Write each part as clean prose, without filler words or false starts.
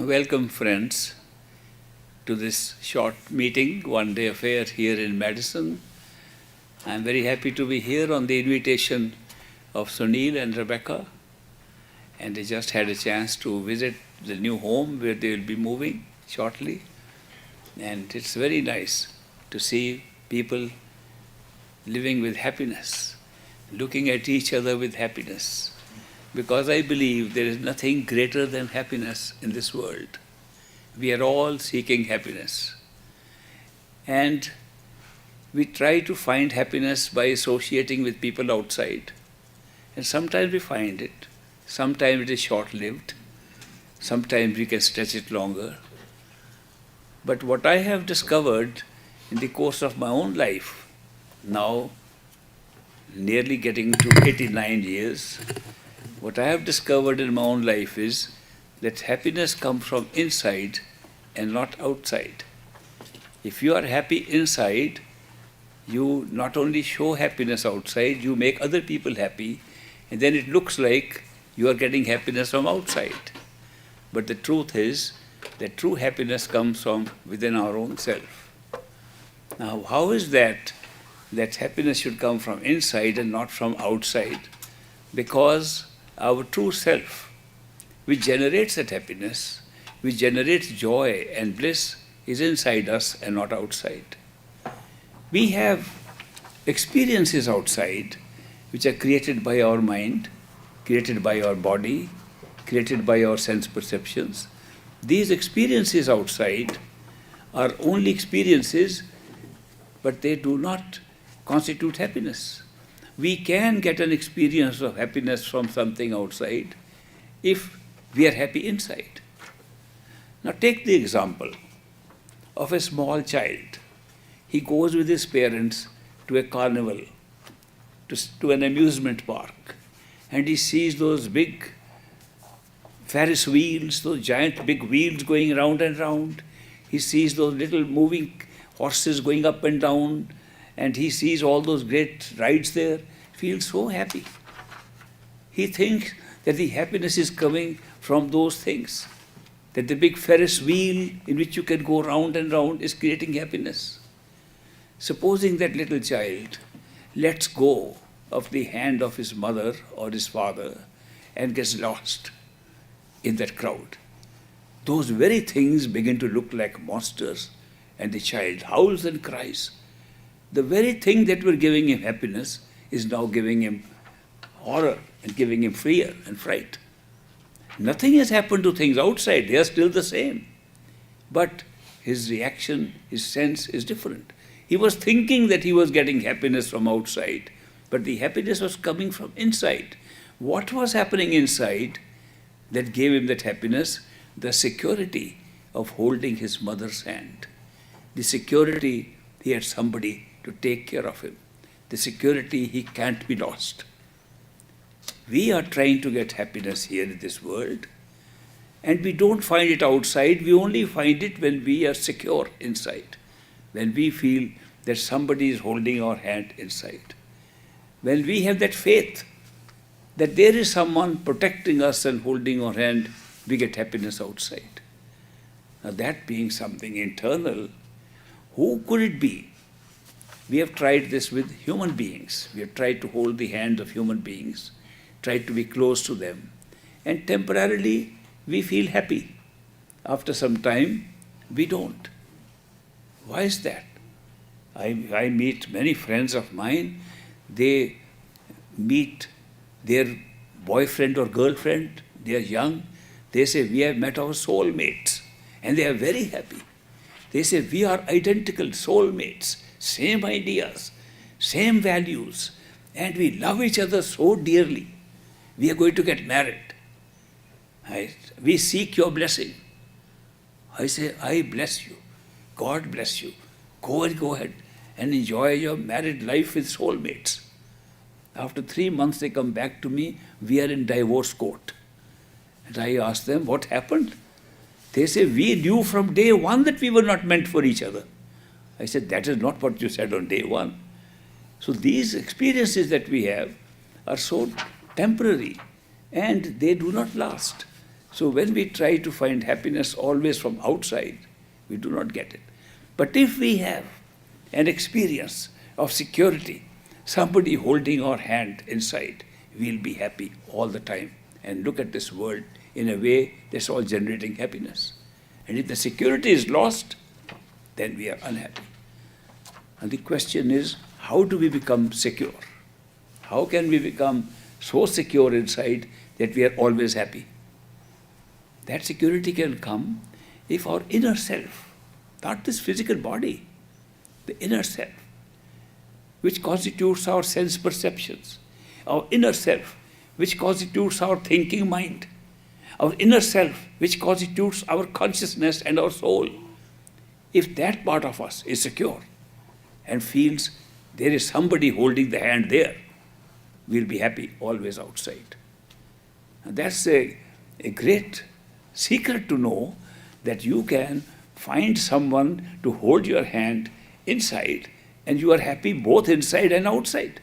Welcome, friends, to this short meeting, one-day affair here in Madison. I'm very happy to be here on the invitation of Sunil and Rebecca, and they just had a chance to visit the new home where they will be moving shortly. And it's very nice to see people living with happiness, looking at each other with happiness. Because I believe there is nothing greater than happiness in this world. We are all seeking happiness. And we try to find happiness by associating with people outside. And sometimes we find it. Sometimes it is short-lived. Sometimes we can stretch it longer. But what I have discovered in the course of my own life, now nearly getting to 89 years, what I have discovered in my own life is that happiness comes from inside and not outside. If you are happy inside, you not only show happiness outside, you make other people happy, and then it looks like you are getting happiness from outside. But the truth is that true happiness comes from within our own self. Now, how is that happiness should come from inside and not from outside? Because our true self, which generates that happiness, which generates joy and bliss, is inside us and not outside. We have experiences outside which are created by our mind, created by our body, created by our sense perceptions. These experiences outside are only experiences, but they do not constitute happiness. We can get an experience of happiness from something outside if we are happy inside. Now take the example of a small child. He goes with his parents to a carnival, to an amusement park, and he sees those big Ferris wheels, those giant big wheels going round and round. He sees those little moving horses going up and down, and he sees all those great rides there, feels so happy. He thinks that the happiness is coming from those things, that the big Ferris wheel in which you can go round and round is creating happiness. Supposing that little child lets go of the hand of his mother or his father and gets lost in that crowd. Those very things begin to look like monsters, and the child howls and cries. The very thing that were giving him happiness is now giving him horror and giving him fear and fright. Nothing has happened to things outside. They are still the same. But his reaction, his sense is different. He was thinking that he was getting happiness from outside, but the happiness was coming from inside. What was happening inside that gave him that happiness? The security of holding his mother's hand. The security he had somebody to take care of him. The security he can't be lost. We are trying to get happiness here in this world, and we don't find it outside. We only find it when we are secure inside, when we feel that somebody is holding our hand inside, when we have that faith that there is someone protecting us and holding our hand, we get happiness outside. Now that being something internal, who could it be? We have tried this with human beings. We have tried to hold the hand of human beings, tried to be close to them, and temporarily we feel happy. After some time, we don't. Why is that? I meet many friends of mine. They meet their boyfriend or girlfriend. They are young. They say, we have met our soulmates, and they are very happy. They say, we are identical soulmates, same ideas, same values, and we love each other so dearly. We are going to get married. We seek your blessing. I say, I bless you. God bless you. Go ahead and enjoy your married life with soulmates. After 3 months, they come back to me. We are in divorce court. And I ask them, what happened? They say, we knew from day one that we were not meant for each other. I said, that is not what you said on day one. So these experiences that we have are so temporary and they do not last. So when we try to find happiness always from outside, we do not get it. But if we have an experience of security, somebody holding our hand inside, we'll be happy all the time and look at this world in a way that's all generating happiness. And if the security is lost, then we are unhappy. And the question is, how do we become secure? How can we become so secure inside that we are always happy? That security can come if our inner self, not this physical body, the inner self, which constitutes our sense perceptions, our inner self, which constitutes our thinking mind, our inner self, which constitutes our consciousness and our soul, if that part of us is secure and feels there is somebody holding the hand there, we'll be happy always outside. And that's a great secret to know, that you can find someone to hold your hand inside and you are happy both inside and outside.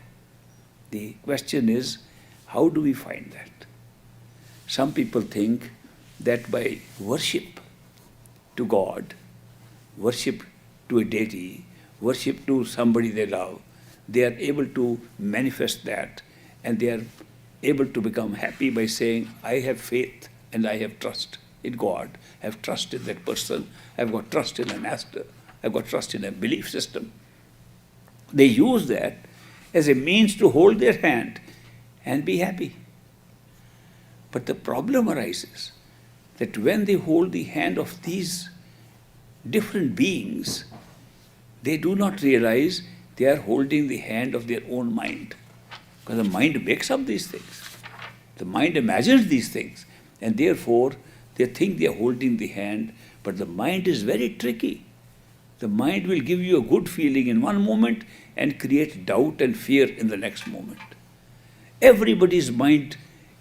The question is, how do we find that? Some people think that by worship to God, worship to a deity, worship to somebody they love, they are able to manifest that, and they are able to become happy by saying, I have faith and I have trust in God. I have trust in that person. I've got trust in a master. I've got trust in a belief system. They use that as a means to hold their hand and be happy. But the problem arises that when they hold the hand of these different beings, they do not realize they are holding the hand of their own mind. Because the mind makes up these things. The mind imagines these things. And therefore, they think they are holding the hand, but the mind is very tricky. The mind will give you a good feeling in one moment and create doubt and fear in the next moment. Everybody's mind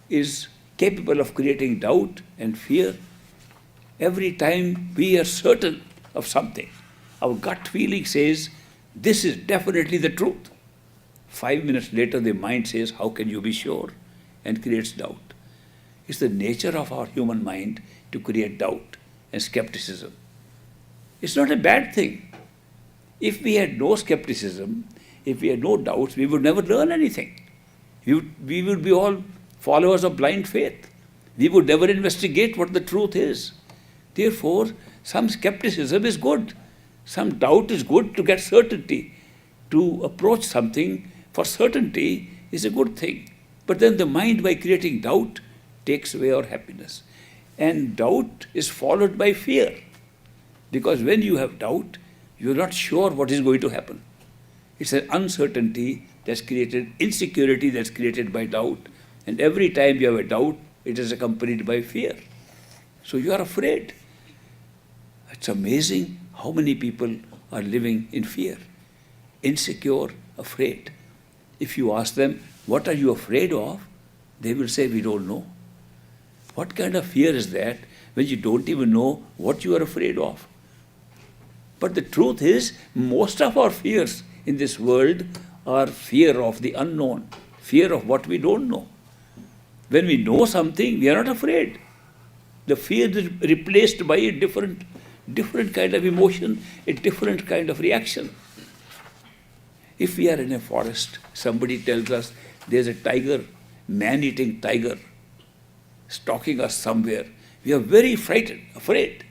is capable of creating doubt and fear every time we are certain of something. Our gut feeling says, this is definitely the truth. 5 minutes later, the mind says, how can you be sure? And creates doubt. It's the nature of our human mind to create doubt and skepticism. It's not a bad thing. If we had no skepticism, if we had no doubts, we would never learn anything. We would be all followers of blind faith. We would never investigate what the truth is. Therefore, some skepticism is good. Some doubt is good to get certainty. To approach something for certainty is a good thing. But then the mind, by creating doubt, takes away our happiness. And doubt is followed by fear. Because when you have doubt, you're not sure what is going to happen. It's an uncertainty that's created, insecurity that's created by doubt. And every time you have a doubt, it is accompanied by fear. So you are afraid. It's amazing how many people are living in fear, insecure, afraid. If you ask them, what are you afraid of? They will say, we don't know. What kind of fear is that when you don't even know what you are afraid of? But the truth is, most of our fears in this world are fear of the unknown, fear of what we don't know. When we know something, we are not afraid. The fear is replaced by a different kind of emotion, a different kind of reaction. If we are in a forest, somebody tells us there's a tiger, man-eating tiger, stalking us somewhere. We are very frightened, afraid.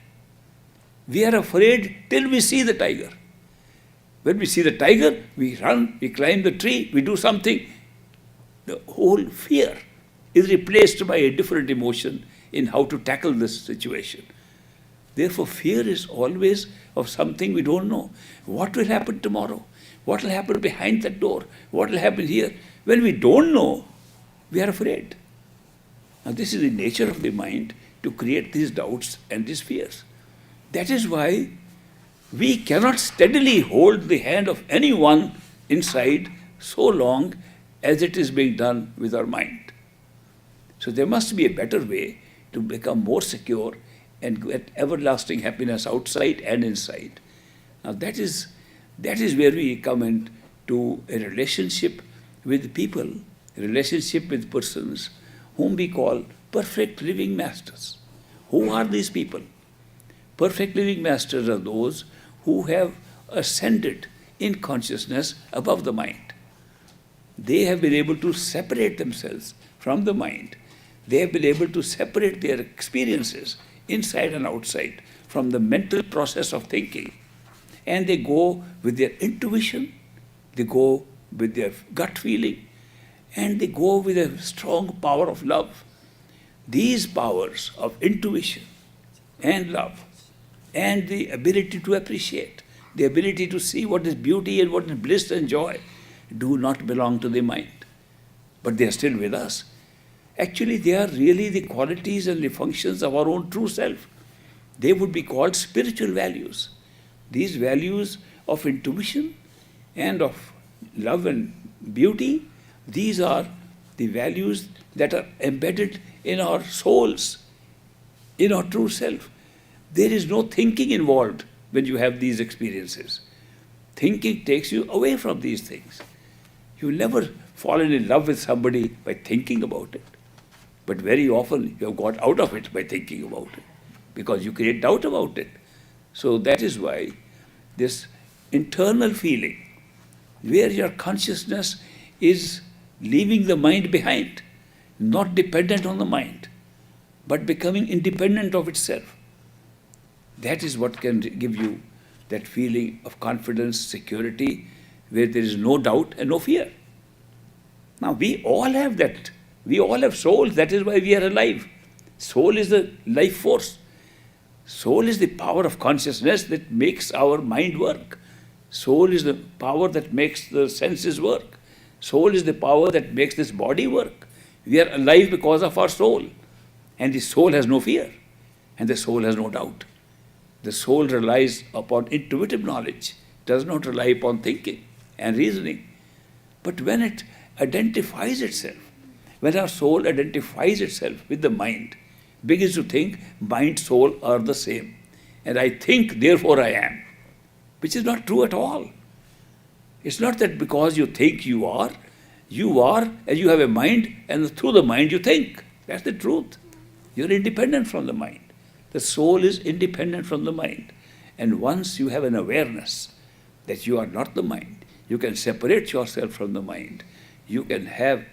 We are afraid till we see the tiger. When we see the tiger, we run, we climb the tree, we do something. The whole fear is replaced by a different emotion in how to tackle this situation. Therefore, fear is always of something we don't know. What will happen tomorrow? What will happen behind that door? What will happen here? When we don't know, we are afraid. Now, this is the nature of the mind, to create these doubts and these fears. That is why we cannot steadily hold the hand of anyone inside so long as it is being done with our mind. So there must be a better way to become more secure and get everlasting happiness outside and inside. Now that is where we come into a relationship with people, a relationship with persons whom we call perfect living masters. Who are these people? Perfect living masters are those who have ascended in consciousness above the mind. They have been able to separate themselves from the mind. They have been able to separate their experiences, inside and outside, from the mental process of thinking. And they go with their intuition, they go with their gut feeling, and they go with a strong power of love. These powers of intuition and love and the ability to appreciate, the ability to see what is beauty and what is bliss and joy do not belong to the mind. But they are still with us. Actually, they are really the qualities and the functions of our own true self. They would be called spiritual values. These values of intuition and of love and beauty, these are the values that are embedded in our souls, in our true self. There is no thinking involved when you have these experiences. Thinking takes you away from these things. You never fallen in love with somebody by thinking about it. But very often you have got out of it by thinking about it, because you create doubt about it. So that is why this internal feeling, where your consciousness is leaving the mind behind, not dependent on the mind, but becoming independent of itself, that is what can give you that feeling of confidence, security, where there is no doubt and no fear. Now, we all have that. We all have souls. That is why we are alive. Soul is the life force. Soul is the power of consciousness that makes our mind work. Soul is the power that makes the senses work. Soul is the power that makes this body work. We are alive because of our soul. And the soul has no fear. And the soul has no doubt. The soul relies upon intuitive knowledge, does not rely upon thinking and reasoning. But when it identifies itself, when our soul identifies itself with the mind, begins to think mind, soul are the same. And I think, therefore I am. Which is not true at all. It's not that because you think you are and you have a mind, and through the mind you think. That's the truth. You're independent from the mind. The soul is independent from the mind. And once you have an awareness that you are not the mind, you can separate yourself from the mind. You can have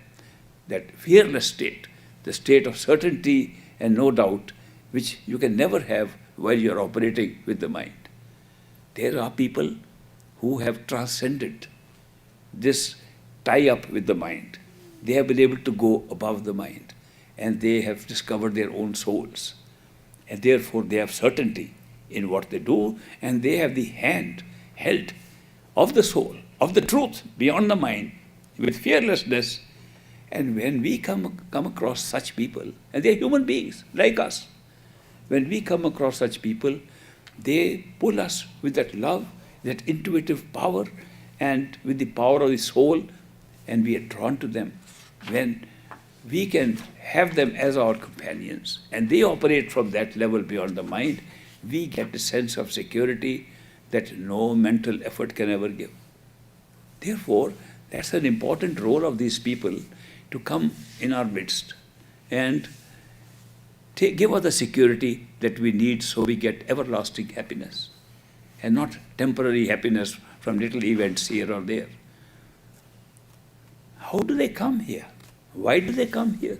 that fearless state, the state of certainty and no doubt, which you can never have while you are operating with the mind. There are people who have transcended this tie-up with the mind. They have been able to go above the mind, and they have discovered their own souls. And therefore they have certainty in what they do, and they have the hand held of the soul, of the truth beyond the mind, with fearlessness. And when we come across such people, and they are human beings like us, when we come across such people, they pull us with that love, that intuitive power, and with the power of the soul, and we are drawn to them. When we can have them as our companions, and they operate from that level beyond the mind, we get a sense of security that no mental effort can ever give. Therefore, that's an important role of these people, to come in our midst and give us the security that we need, so we get everlasting happiness and not temporary happiness from little events here or there. How do they come here? Why do they come here?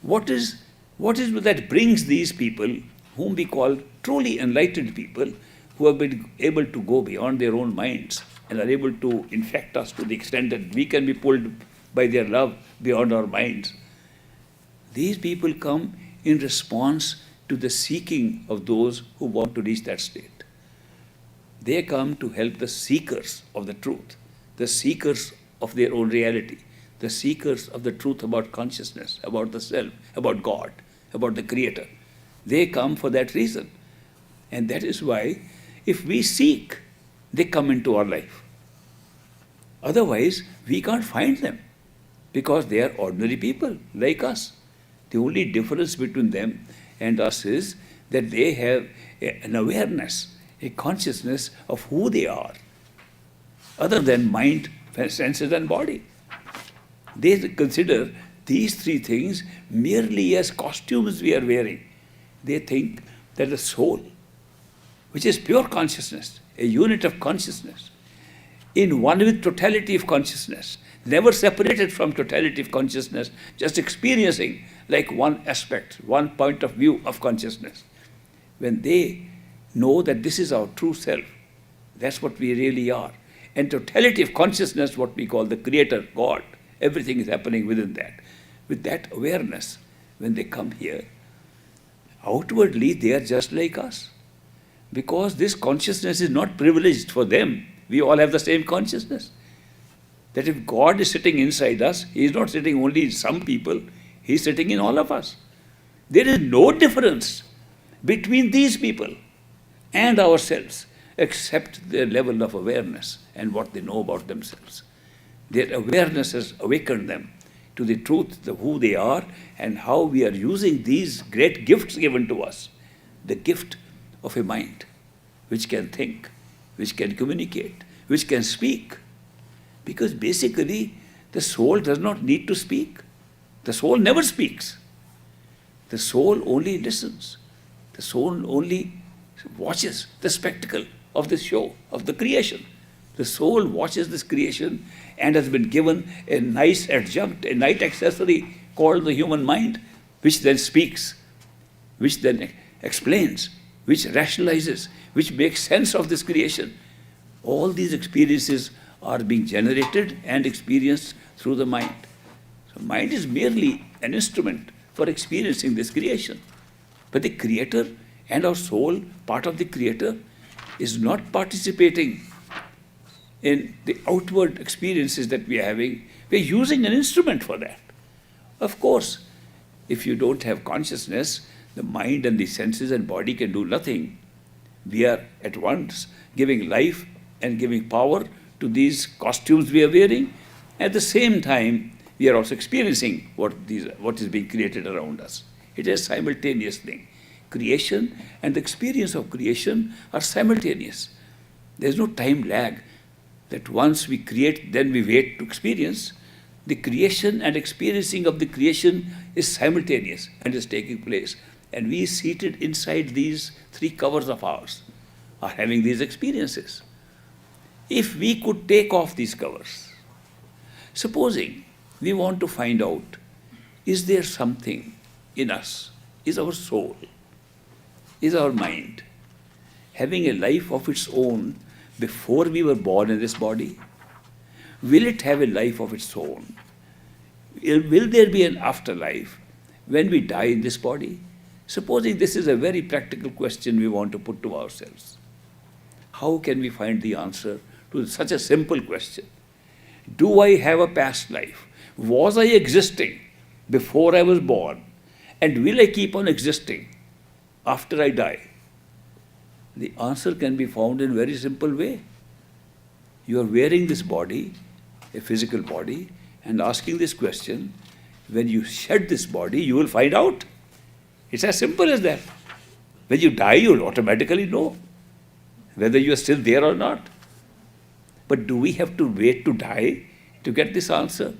What is that brings these people, whom we call truly enlightened people, who have been able to go beyond their own minds and are able to infect us to the extent that we can be pulled by their love beyond our minds? These people come in response to the seeking of those who want to reach that state. They come to help the seekers of the truth, the seekers of their own reality, the seekers of the truth about consciousness, about the self, about God, about the Creator. They come for that reason. And that is why, if we seek, they come into our life. Otherwise, we can't find them, because they are ordinary people like us. The only difference between them and us is that they have an awareness, a consciousness of who they are, other than mind, senses and body. They consider these three things merely as costumes we are wearing, They think that the soul, which is pure consciousness, a unit of consciousness, in one with totality of consciousness, never separated from totality of consciousness, just experiencing like one aspect, one point of view of consciousness. When they know that this is our true self, that's what we really are. And totality of consciousness, what we call the Creator, God, everything is happening within that. With that awareness, when they come here, outwardly they are just like us. Because this consciousness is not privileged for them. We all have the same consciousness. That if God is sitting inside us, He is not sitting only in some people, He is sitting in all of us. There is no difference between these people and ourselves, except their level of awareness and what they know about themselves. Their awareness has awakened them to the truth of who they are and how we are using these great gifts given to us. The gift of a mind which can think, which can communicate, which can speak. Because basically, the soul does not need to speak. The soul never speaks. The soul only listens. The soul only watches the spectacle of the show, of the creation. The soul watches this creation and has been given a nice adjunct, a nice accessory called the human mind, which then speaks, which then explains, which rationalizes, which makes sense of this creation. All these experiences are being generated and experienced through the mind. So mind is merely an instrument for experiencing this creation. But the Creator and our soul, part of the Creator, is not participating in the outward experiences that we are having. We are using an instrument for that. Of course, if you don't have consciousness, the mind and the senses and body can do nothing. We are at once giving life and giving power to these costumes we are wearing. At the same time, we are also experiencing what is being created around us. It is a simultaneous thing. Creation and the experience of creation are simultaneous. There is no time lag that once we create, then we wait to experience. The creation and experiencing of the creation is simultaneous and is taking place. And we seated inside these three covers of ours are having these experiences. If we could take off these covers, supposing we want to find out, is there something in us, is our soul, is our mind having a life of its own before we were born in this body? Will it have a life of its own? Will there be an afterlife when we die in this body? Supposing this is a very practical question we want to put to ourselves. How can we find the answer to such a simple question? Do I have a past life? Was I existing before I was born? And will I keep on existing after I die? The answer can be found in a very simple way. You are wearing this body, a physical body, and asking this question. When you shed this body, you will find out. It's as simple as that. When you die, you'll automatically know whether you are still there or not. But do we have to wait to die to get this answer?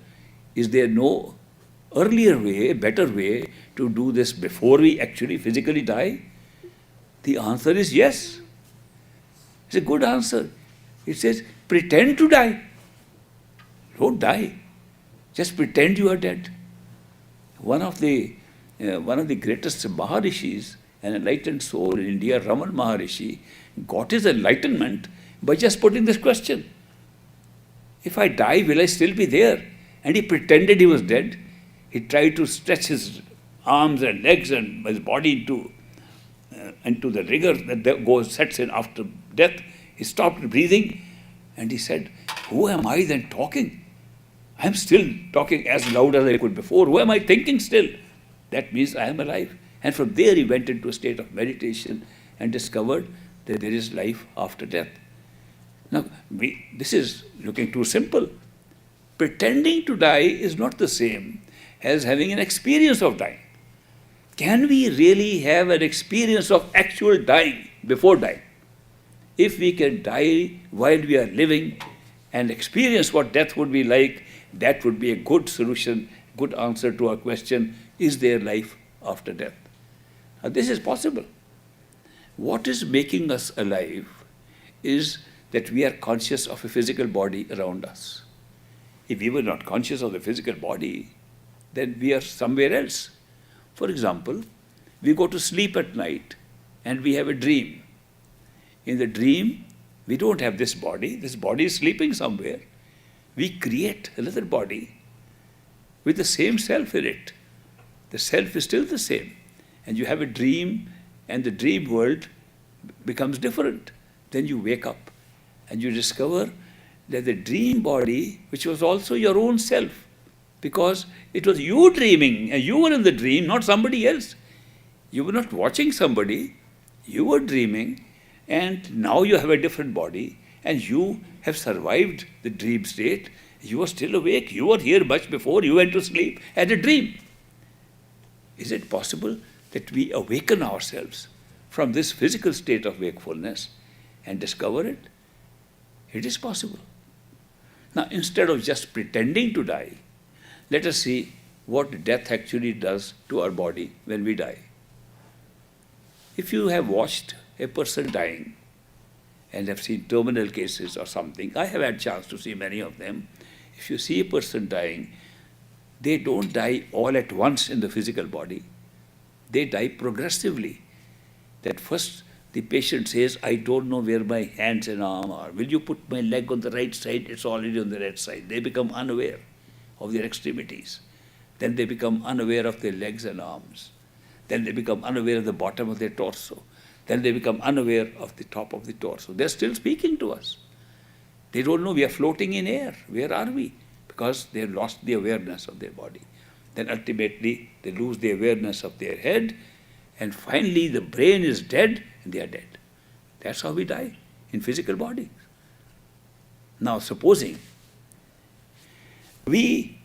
Is there no earlier way, a better way to do this before we actually physically die? The answer is yes. It's a good answer. It says, pretend to die. Don't die. Just pretend you are dead. One of the greatest Maharishis, an enlightened soul in India, Raman Maharishi, got his enlightenment by just putting this question. If I die, will I still be there? And he pretended he was dead. He tried to stretch his arms and legs and his body into the rigor that sets in after death. He stopped breathing and he said, who am I then talking? I am still talking as loud as I could before. Who am I thinking still? That means I am alive. And from there he went into a state of meditation and discovered that there is life after death. Now, this is looking too simple. Pretending to die is not the same as having an experience of dying. Can we really have an experience of actual dying before dying? If we can die while we are living and experience what death would be like, that would be a good solution, good answer to our question, is there life after death? This is possible. What is making us alive is that we are conscious of a physical body around us. If we were not conscious of the physical body, then we are somewhere else. For example, we go to sleep at night and we have a dream. In the dream, we don't have this body. This body is sleeping somewhere. We create another body with the same self in it. The self is still the same. And you have a dream, and the dream world becomes different. Then you wake up and you discover that the dream body, which was also your own self, because it was you dreaming, and you were in the dream, not somebody else. You were not watching somebody, you were dreaming, and now you have a different body, and you have survived the dream state. You are still awake. You were here much before you went to sleep as a dream. Is it possible that we awaken ourselves from this physical state of wakefulness and discover it? It is possible. Now, instead of just pretending to die, let us see what death actually does to our body when we die. If you have watched a person dying and have seen terminal cases or something, I have had chance to see many of them. If you see a person dying, they don't die all at once in the physical body. They die progressively. That first the patient says, I don't know where my hands and arm are. Will you put my leg on the right side? It's already on the right side. They become unaware of their extremities. Then they become unaware of their legs and arms. Then they become unaware of the bottom of their torso. Then they become unaware of the top of the torso. They're still speaking to us. They don't know we are floating in air. Where are we? Because they've lost the awareness of their body. Then ultimately they lose the awareness of their head, and finally the brain is dead and they are dead. That's how we die in physical bodies. Now supposing we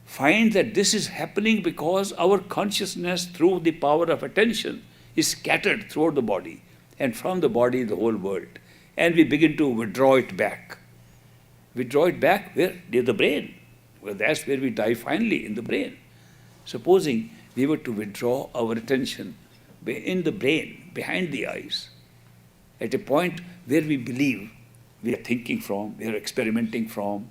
find that this is happening because our consciousness through the power of attention is scattered throughout the body, and from the body the whole world, and we begin to withdraw it back. Withdraw it back where? Near the brain. Well, that's where we die finally, in the brain. Supposing we were to withdraw our attention in the brain, behind the eyes, at a point where we believe we are thinking from, we are experimenting from,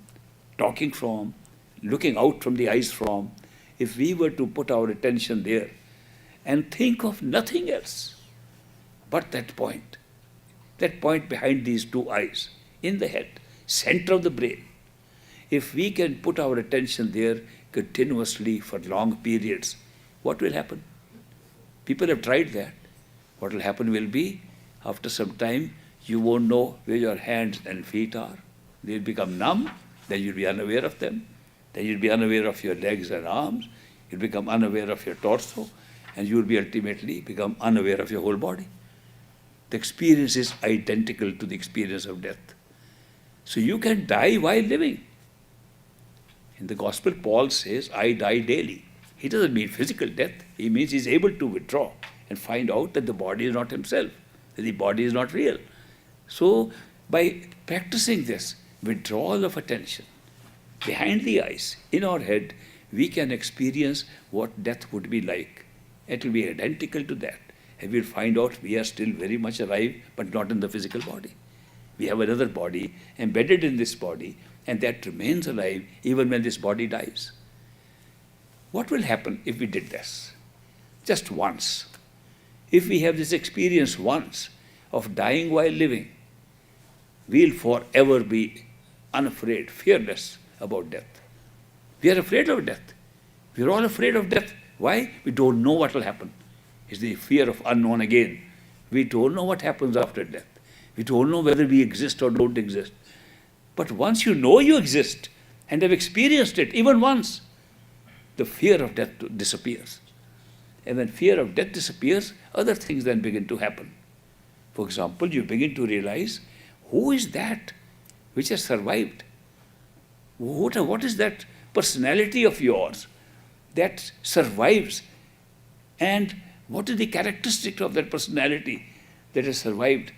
talking from, looking out from the eyes from, if we were to put our attention there and think of nothing else but that point behind these two eyes, in the head, center of the brain, if we can put our attention there continuously for long periods, what will happen? People have tried that. What will happen will be, after some time, you won't know where your hands and feet are. They'll become numb, then you'll be unaware of them. Then you'll be unaware of your legs and arms. You'll become unaware of your torso, and you'll be ultimately become unaware of your whole body. The experience is identical to the experience of death. So you can die while living. In the Gospel, Paul says, I die daily. He doesn't mean physical death. He means he's able to withdraw and find out that the body is not himself, that the body is not real. So by practicing this withdrawal of attention behind the eyes, in our head, we can experience what death would be like. It will be identical to that. And we'll find out we are still very much alive, but not in the physical body. We have another body embedded in this body, and that remains alive even when this body dies. What will happen if we did this? Just once. If we have this experience once of dying while living, we'll forever be unafraid, fearless about death. We are afraid of death. We're all afraid of death. Why? We don't know what will happen. It's the fear of unknown again. We don't know what happens after death. We don't know whether we exist or don't exist. But once you know you exist and have experienced it, even once, the fear of death disappears. And when fear of death disappears, other things then begin to happen. For example, you begin to realize, who is that which has survived? What is that personality of yours that survives? And what is the characteristic of that personality that has survived?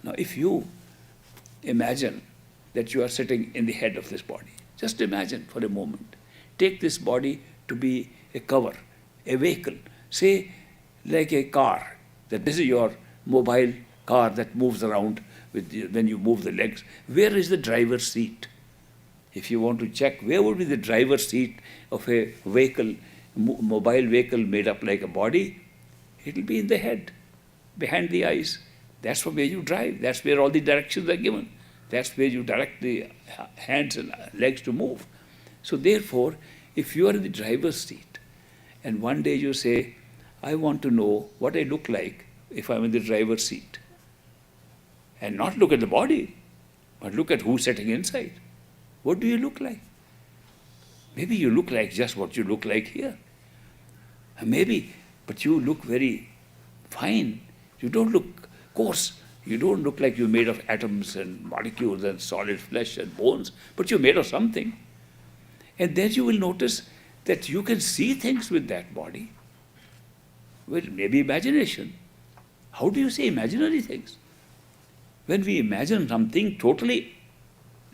Now, if you imagine that you are sitting in the head of this body, just imagine for a moment. Take this body to be a cover, a vehicle. Say, like a car, that this is your mobile car that moves around when you move the legs. Where is the driver's seat? If you want to check where would be the driver's seat of a vehicle, mobile vehicle made up like a body, it will be in the head, behind the eyes. That's where you drive. That's where all the directions are given. That's where you direct the hands and legs to move. So therefore, if you are in the driver's seat, and one day you say, I want to know what I look like if I'm in the driver's seat, and not look at the body, but look at who's sitting inside. What do you look like? Maybe you look like just what you look like here. Maybe, but you look very fine. You don't look coarse. You don't look like you're made of atoms and molecules and solid flesh and bones, but you're made of something. And then you will notice that you can see things with that body. Well, maybe imagination. How do you see imaginary things? When we imagine something totally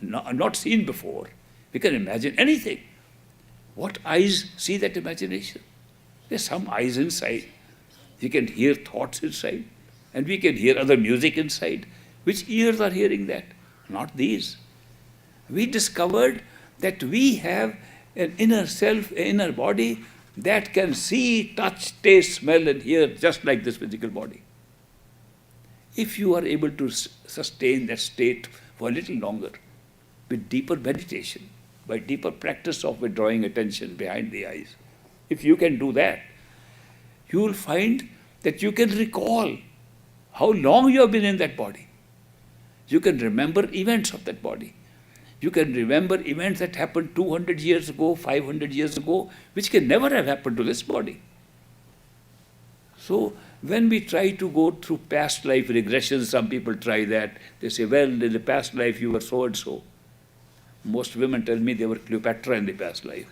not seen before, we can imagine anything. What eyes see that imagination? There's some eyes inside. You can hear thoughts inside, and we can hear other music inside. Which ears are hearing that? Not these. We discovered that we have an inner self, an inner body that can see, touch, taste, smell, and hear just like this physical body. If you are able to sustain that state for a little longer, with deeper meditation, by deeper practice of withdrawing attention behind the eyes, if you can do that, you will find that you can recall how long you have been in that body. You can remember events of that body. You can remember events that happened 200 years ago, 500 years ago, which can never have happened to this body. So when we try to go through past life regressions, some people try that. They say, well, in the past life you were so-and-so. Most women tell me they were Cleopatra in the past life.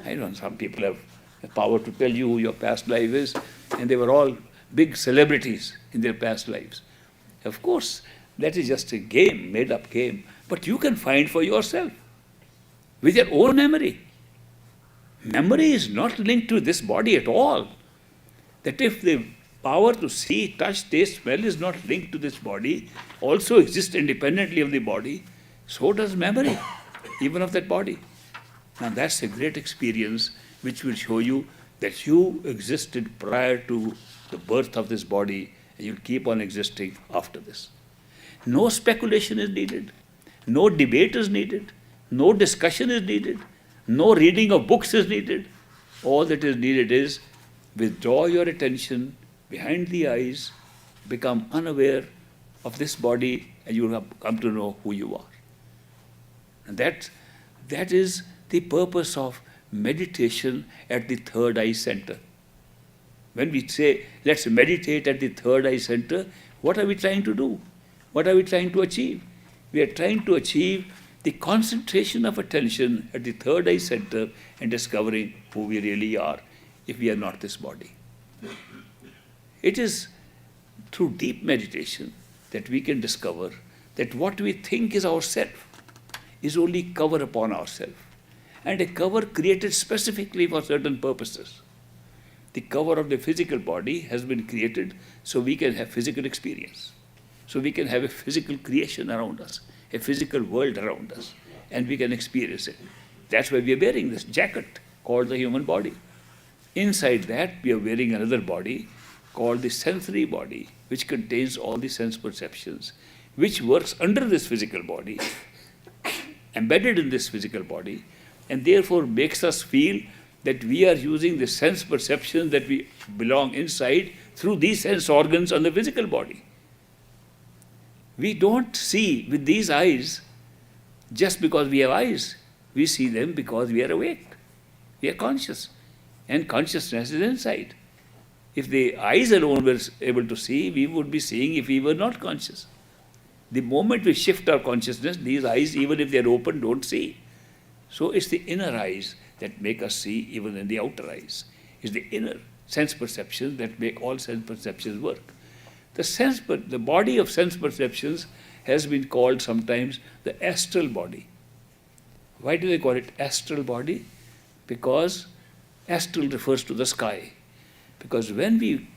I don't know, some people have the power to tell you who your past life is, and they were all big celebrities in their past lives. Of course, that is just a game, made-up game, but you can find for yourself with your own memory. Memory is not linked to this body at all. That if the power to see, touch, taste, smell is not linked to this body, also exists independently of the body, so does memory, even of that body. Now that's a great experience which will show you that you existed prior to the birth of this body, and you'll keep on existing after this. No speculation is needed, no debate is needed, no discussion is needed, no reading of books is needed. All that is needed is withdraw your attention behind the eyes, become unaware of this body, and you will have come to know who you are. And that is the purpose of meditation at the third eye center. When we say, let's meditate at the third eye center, what are we trying to do? What are we trying to achieve? We are trying to achieve the concentration of attention at the third eye center and discovering who we really are if we are not this body. It is through deep meditation that we can discover that what we think is ourself is only cover upon ourself, and a cover created specifically for certain purposes. The cover of the physical body has been created so we can have physical experience, so we can have a physical creation around us, a physical world around us, and we can experience it. That's why we are wearing this jacket called the human body. Inside that, we are wearing another body called the sensory body, which contains all the sense perceptions, which works under this physical body, embedded in this physical body, and therefore makes us feel that we are using the sense perceptions that we belong inside through these sense organs on the physical body. We don't see with these eyes just because we have eyes. We see them because we are awake. We are conscious. And consciousness is inside. If the eyes alone were able to see, we would be seeing if we were not conscious. The moment we shift our consciousness, these eyes, even if they are open, don't see. So it's the inner eyes that make us see even in the outer eyes. It's the inner sense perceptions that make all sense perceptions work. The body of sense perceptions has been called sometimes the astral body. Why do they call it astral body? Because astral refers to the sky. Because when we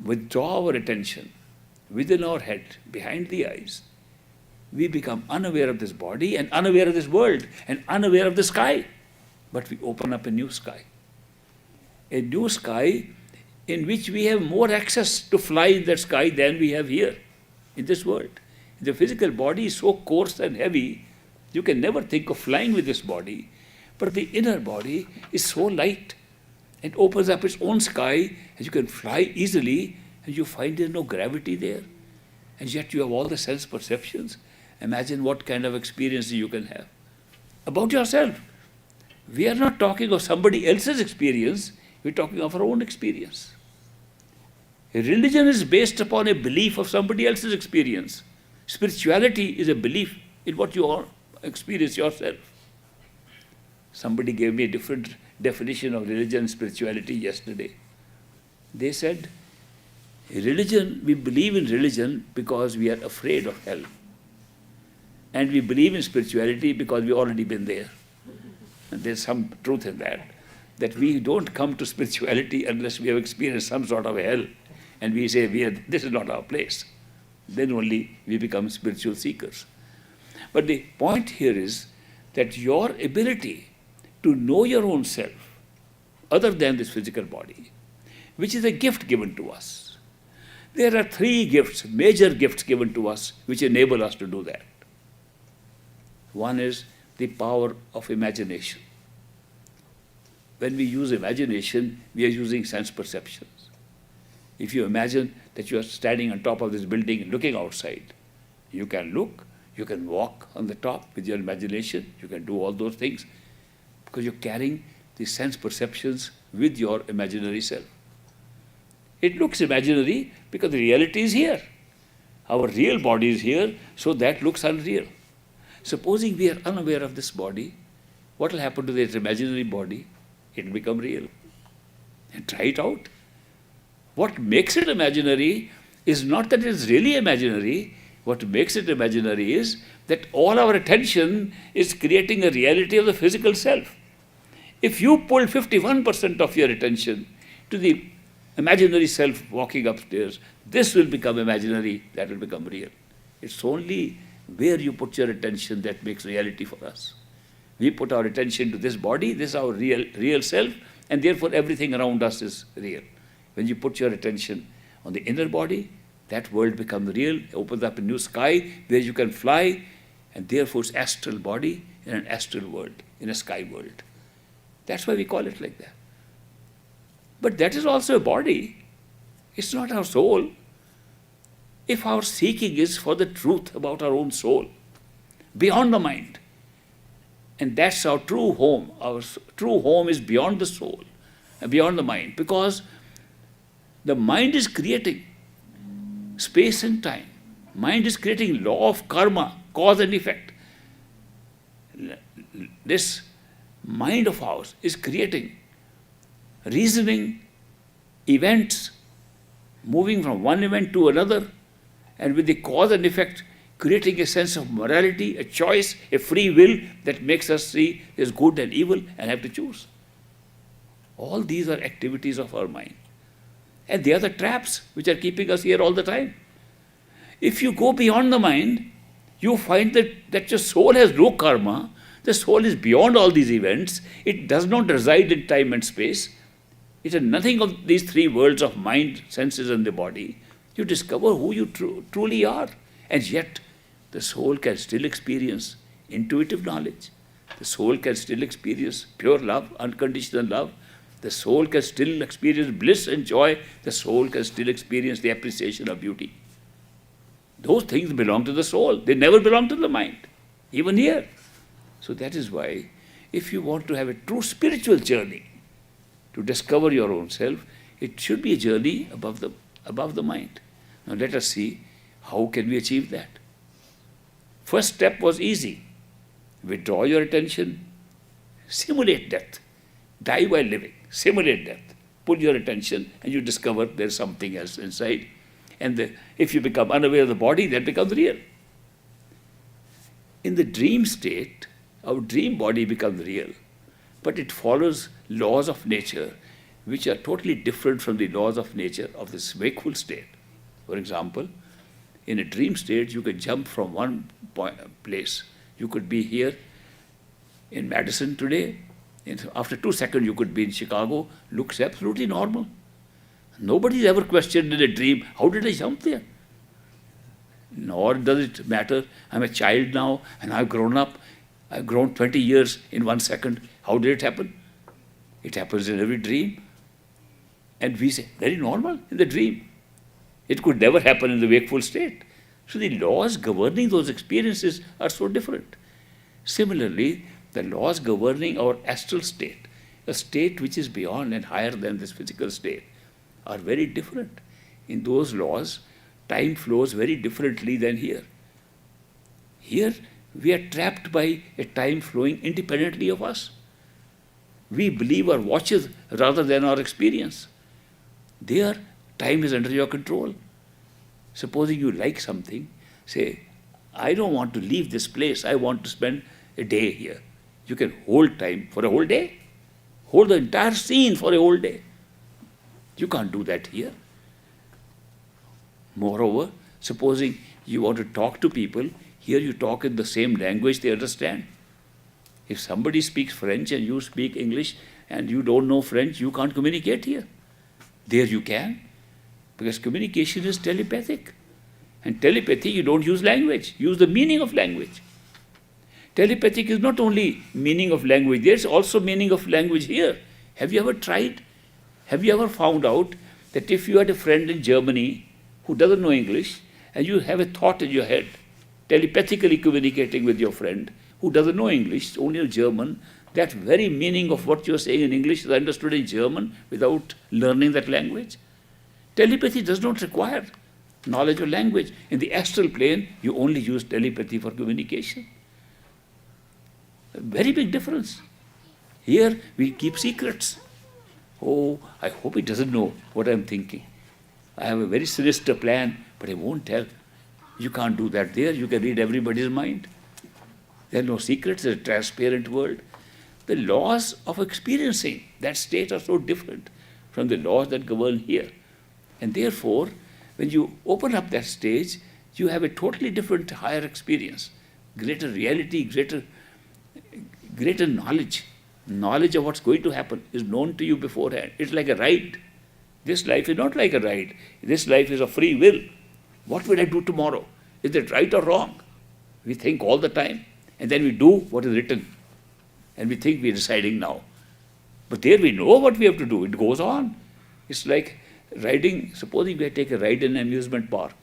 withdraw our attention within our head, behind the eyes, we become unaware of this body and unaware of this world and unaware of the sky. But we open up a new sky. A new sky in which we have more access to fly in that sky than we have here in this world. The physical body is so coarse and heavy, you can never think of flying with this body. But the inner body is so light and opens up its own sky, and you can fly easily, and you find there's no gravity there. And yet you have all the sense perceptions. Imagine what kind of experience you can have about yourself. We are not talking of somebody else's experience, we're talking of our own experience. A religion is based upon a belief of somebody else's experience. Spirituality is a belief in what you experience yourself. Somebody gave me a different definition of religion and spirituality yesterday. They said, religion, we believe in religion because we are afraid of hell. And we believe in spirituality because we've already been there. And there's some truth in that we don't come to spirituality unless we have experienced some sort of hell. And we say, this is not our place. Then only we become spiritual seekers. But the point here is that your ability to know your own self, other than this physical body, which is a gift given to us. There are 3 gifts, major gifts given to us, which enable us to do that. One is the power of imagination. When we use imagination, we are using sense perceptions. If you imagine that you are standing on top of this building and looking outside, you can look, you can walk on the top with your imagination, you can do all those things, because you're carrying the sense perceptions with your imaginary self. It looks imaginary because the reality is here. Our real body is here, so that looks unreal. Supposing we are unaware of this body, what will happen to this imaginary body? It will become real. And try it out. What makes it imaginary is not that it is really imaginary. What makes it imaginary is that all our attention is creating a reality of the physical self. If you pull 51% of your attention to the imaginary self walking upstairs, this will become imaginary, that will become real. It's only where you put your attention that makes reality for us. We put our attention to this body, this is our real self, and therefore everything around us is real. When you put your attention on the inner body, that world becomes real, opens up a new sky where you can fly, and therefore it's astral body in an astral world, in a sky world. That's why we call it like that. But that is also a body. It's not our soul. If our seeking is for the truth about our own soul, beyond the mind, and that's our true home. Our true home is beyond the soul, beyond the mind, because the mind is creating space and time. Mind is creating law of karma, cause and effect. This mind of ours is creating reasoning, events, moving from one event to another, and with the cause and effect, creating a sense of morality, a choice, a free will that makes us see there's good and evil and have to choose. All these are activities of our mind. And they are the traps which are keeping us here all the time. If you go beyond the mind, you find that your soul has no karma. The soul is beyond all these events. It does not reside in time and space. It has nothing of these 3 worlds of mind, senses, and the body. You discover who you truly are. And yet, the soul can still experience intuitive knowledge. The soul can still experience pure love, unconditional love. The soul can still experience bliss and joy. The soul can still experience the appreciation of beauty. Those things belong to the soul. They never belong to the mind, even here. So that is why, if you want to have a true spiritual journey, to discover your own self, it should be a journey above the mind. Now let us see, how can we achieve that? First step was easy. Withdraw your attention, simulate death. Die while living, simulate death. Pull your attention and you discover there's something else inside. And if you become unaware of the body, that becomes real. In the dream state, our dream body becomes real, but it follows laws of nature, which are totally different from the laws of nature of this wakeful state. For example, in a dream state, you can jump from one place. You could be here in Madison today. After 2 seconds, you could be in Chicago. Looks absolutely normal. Nobody's ever questioned in a dream, how did I jump there? Nor does it matter, I'm a child now and I've grown up. I've grown 20 years in 1 second. How did it happen? It happens in every dream. And we say, very normal in the dream. It could never happen in the wakeful state. So the laws governing those experiences are so different. Similarly, the laws governing our astral state, a state which is beyond and higher than this physical state, are very different. In those laws, time flows very differently than here. Here, we are trapped by a time flowing independently of us. We believe our watches rather than our experience. There, time is under your control. Supposing you like something, say, I don't want to leave this place, I want to spend a day here. You can hold time for a whole day. Hold the entire scene for a whole day. You can't do that here. Moreover, supposing you want to talk to people, here you talk in the same language they understand. If somebody speaks French and you speak English and you don't know French, you can't communicate here. There you can, because communication is telepathic. And telepathy, you don't use language, use the meaning of language. Telepathic is not only meaning of language, there's also meaning of language here. Have you ever tried? Have you ever found out that if you had a friend in Germany who doesn't know English, and you have a thought in your head, telepathically communicating with your friend who doesn't know English, only in German, that very meaning of what you're saying in English is understood in German without learning that language? Telepathy does not require knowledge of language. In the astral plane, you only use telepathy for communication. A very big difference. Here, we keep secrets. Oh, I hope he doesn't know what I'm thinking. I have a very sinister plan, but I won't tell. You can't do that there. You can read everybody's mind. There are no secrets. It's a transparent world. The laws of experiencing that state are so different from the laws that govern here. And therefore, when you open up that stage, you have a totally different, higher experience, greater reality, greater knowledge. Knowledge of what's going to happen is known to you beforehand. It's like a ride. This life is not like a ride. This life is a free will. What will I do tomorrow? Is it right or wrong? We think all the time. And then we do what is written. And we think we're deciding now. But there we know what we have to do. It goes on. It's like riding. Supposing we take a ride in an amusement park.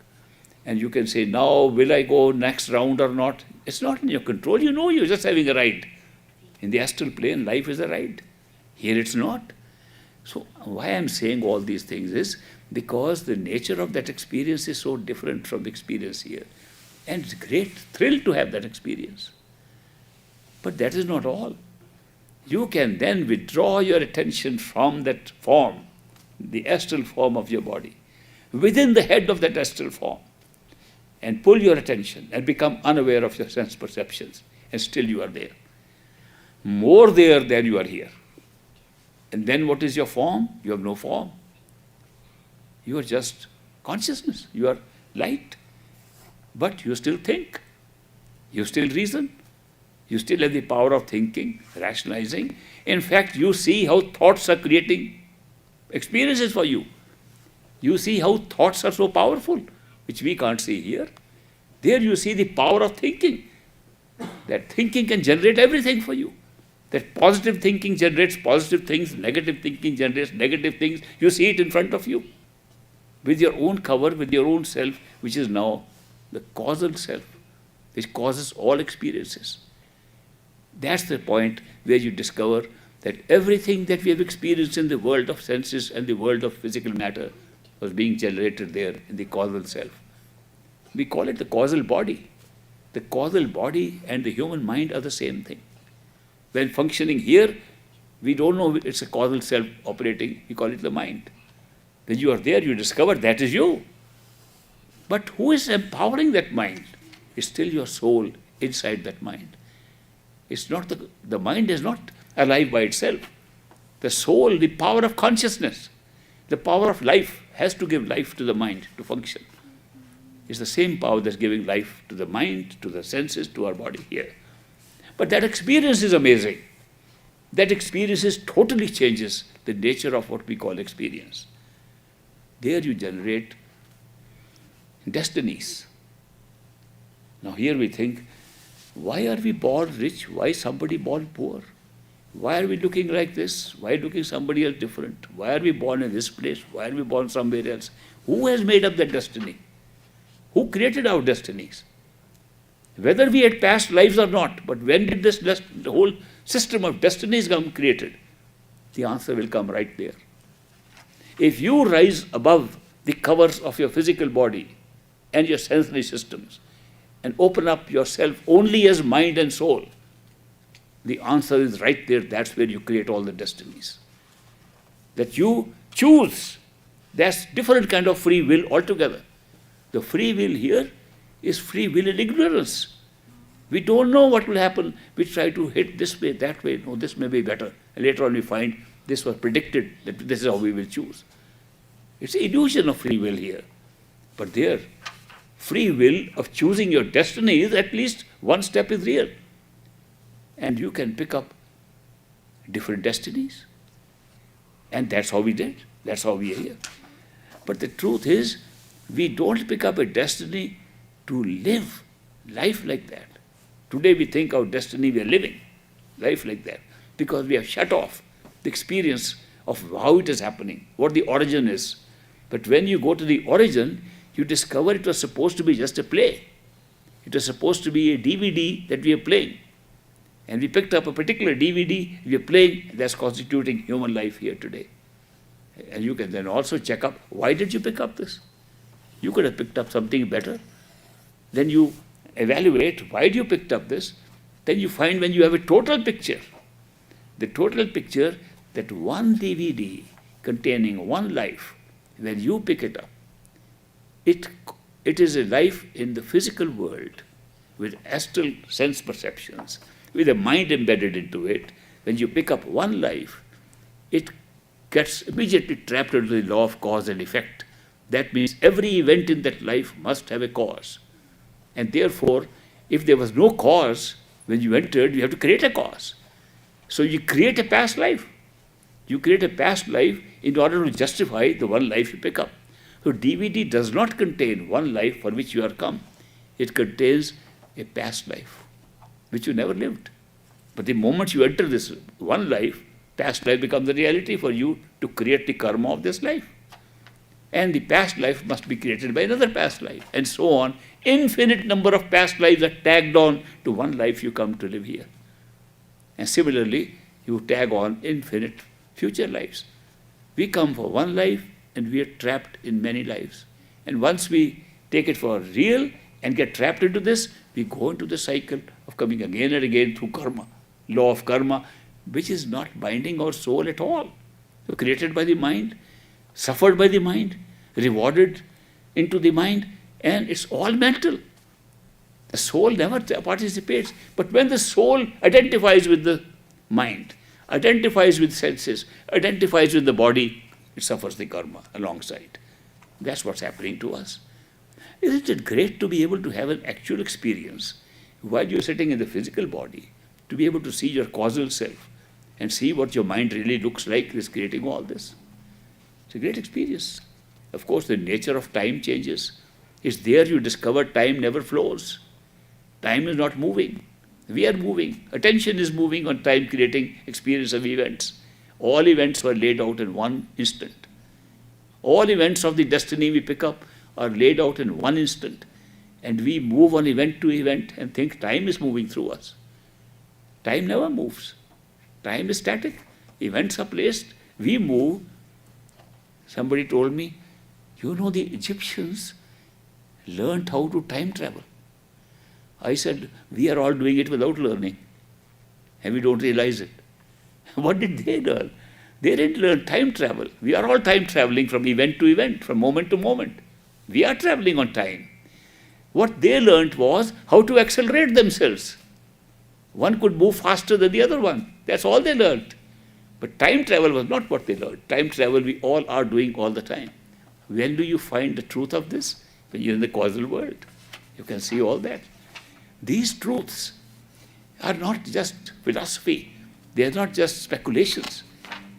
And you can say, now will I go next round or not? It's not in your control. You know you're just having a ride. In the astral plane, life is a ride. Here it's not. So why I'm saying all these things is because the nature of that experience is so different from the experience here. And it's a great thrill to have that experience. But that is not all. You can then withdraw your attention from that form, the astral form of your body, within the head of that astral form, and pull your attention and become unaware of your sense perceptions, and still you are there. More there than you are here. And then what is your form? You have no form. You are just consciousness. You are light. But you still think. You still reason. You still have the power of thinking, rationalizing. In fact, you see how thoughts are creating experiences for you. You see how thoughts are so powerful, which we can't see here. There you see the power of thinking. That thinking can generate everything for you. That positive thinking generates positive things, negative thinking generates negative things. You see it in front of you. With your own cover, with your own self, which is now the causal self, which causes all experiences. That's the point where you discover that everything that we have experienced in the world of senses and the world of physical matter was being generated there in the causal self. We call it the causal body. The causal body and the human mind are the same thing. When functioning here, we don't know it's a causal self operating, we call it the mind. When you are there, you discover that is you. But who is empowering that mind? It's still your soul inside that mind. It's not the mind is not alive by itself. The soul, the power of consciousness, the power of life has to give life to the mind to function. It's the same power that's giving life to the mind, to the senses, to our body here. But that experience is amazing. That experience totally changes the nature of what we call experience. There you generate destinies. Now here we think, why are we born rich? Why is somebody born poor? Why are we looking like this? Why looking somebody else different? Why are we born in this place? Why are we born somewhere else? Who has made up that destiny? Who created our destinies? Whether we had past lives or not, but when did the whole system of destinies come created? The answer will come right there. If you rise above the covers of your physical body and your sensory systems and open up yourself only as mind and soul, the answer is right there. That's where you create all the destinies. That you choose. That's different kind of free will altogether. The free will here is free will in ignorance. We don't know what will happen. We try to hit this way, that way. No, this may be better. And later on we find this was predicted, that this is how we will choose. It's an illusion of free will here. But there, free will of choosing your destiny is at least one step is real. And you can pick up different destinies. And that's how we did. That's how we are here. But the truth is, we don't pick up a destiny to live life like that. Today we think our destiny we are living life like that because we have shut off the experience of how it is happening, what the origin is. But when you go to the origin, you discover it was supposed to be just a play. It was supposed to be a DVD that we are playing. And we picked up a particular DVD we are playing that's constituting human life here today. And you can then also check up, why did you pick up this? You could have picked up something better. Then you evaluate, why you picked up this? Then you find when you have a total picture, the total picture that one DVD containing one life, when you pick it up, it is a life in the physical world with astral sense perceptions, with a mind embedded into it. When you pick up one life, it gets immediately trapped into the law of cause and effect. That means every event in that life must have a cause. And therefore, if there was no cause when you entered, you have to create a cause. So you create a past life. You create a past life in order to justify the one life you pick up. So DVD does not contain one life for which you are come. It contains a past life, which you never lived. But the moment you enter this one life, past life becomes a reality for you to create the karma of this life. And the past life must be created by another past life, and so on. Infinite number of past lives are tagged on to one life you come to live here. And similarly, you tag on infinite future lives. We come for one life, and we are trapped in many lives. And once we take it for real and get trapped into this, we go into the cycle of coming again and again through karma, law of karma, which is not binding our soul at all. So created by the mind, suffered by the mind, rewarded into the mind, and it's all mental. The soul never participates. But when the soul identifies with the mind, identifies with senses, identifies with the body, it suffers the karma alongside. That's what's happening to us. Isn't it great to be able to have an actual experience while you're sitting in the physical body, to be able to see your causal self and see what your mind really looks like is creating all this? It's a great experience. Of course, the nature of time changes. It's there you discover time never flows. Time is not moving. We are moving. Attention is moving on time, creating experience of events. All events were laid out in one instant. All events of the destiny we pick up are laid out in one instant. And we move on event to event and think time is moving through us. Time never moves. Time is static. Events are placed. We move. Somebody told me, you know, the Egyptians learned how to time travel. I said, we are all doing it without learning, and we don't realize it. What did they learn? They didn't learn time travel. We are all time traveling from event to event, from moment to moment. We are traveling on time. What they learned was how to accelerate themselves. One could move faster than the other one. That's all they learned. But time travel was not what they learned. Time travel we all are doing all the time. When do you find the truth of this? When you're in the causal world. You can see all that. These truths are not just philosophy. They are not just speculations.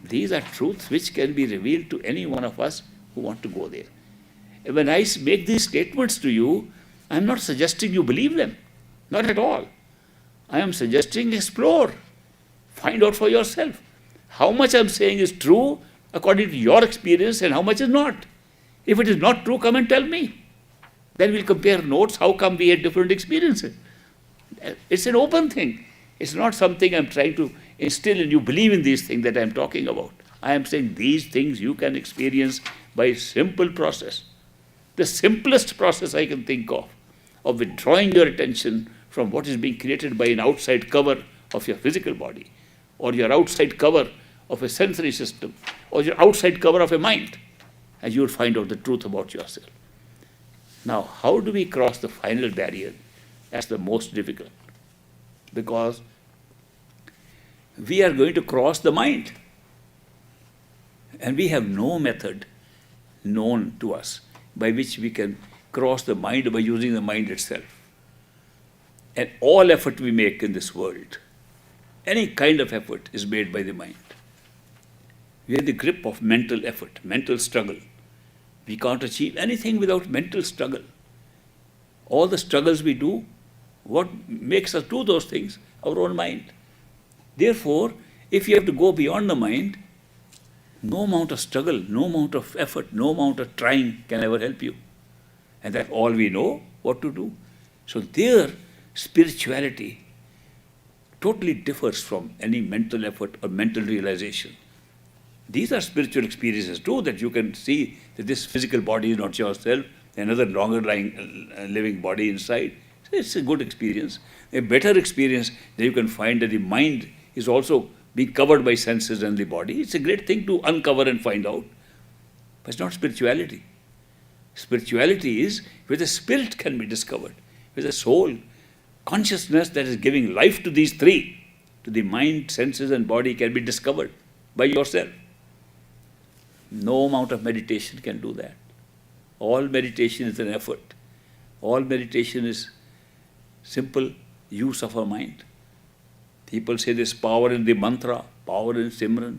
These are truths which can be revealed to any one of us who want to go there. And when I make these statements to you, I'm not suggesting you believe them. Not at all. I am suggesting explore. Find out for yourself. How much I'm saying is true according to your experience and how much is not. If it is not true, come and tell me. Then we'll compare notes. How come we had different experiences? It's an open thing. It's not something I'm trying to instill in you. Believe in these things that I'm talking about. I am saying these things you can experience by a simple process. The simplest process I can think of withdrawing your attention from what is being created by an outside cover of your physical body, or your outside cover of a sensory system, or your outside cover of a mind, and you will find out the truth about yourself. Now, how do we cross the final barrier? That's the most difficult. Because we are going to cross the mind. And we have no method known to us by which we can cross the mind by using the mind itself. And all effort we make in this world, any kind of effort is made by the mind. We are in the grip of mental effort, mental struggle. We can't achieve anything without mental struggle. All the struggles we do, what makes us do those things? Our own mind. Therefore, if you have to go beyond the mind, no amount of struggle, no amount of effort, no amount of trying can ever help you. And that's all we know what to do. So there, spirituality totally differs from any mental effort or mental realization. These are spiritual experiences too, that you can see that this physical body is not yourself, another longer lying, living body inside. So it's a good experience. A better experience that you can find that the mind is also being covered by senses and the body. It's a great thing to uncover and find out. But it's not spirituality. Spirituality is where the spirit can be discovered, where the soul, consciousness that is giving life to these three, to the mind, senses and body, can be discovered by yourself. No amount of meditation can do that. All meditation is an effort. All meditation is simple use of our mind. People say there's power in the mantra, power in Simran.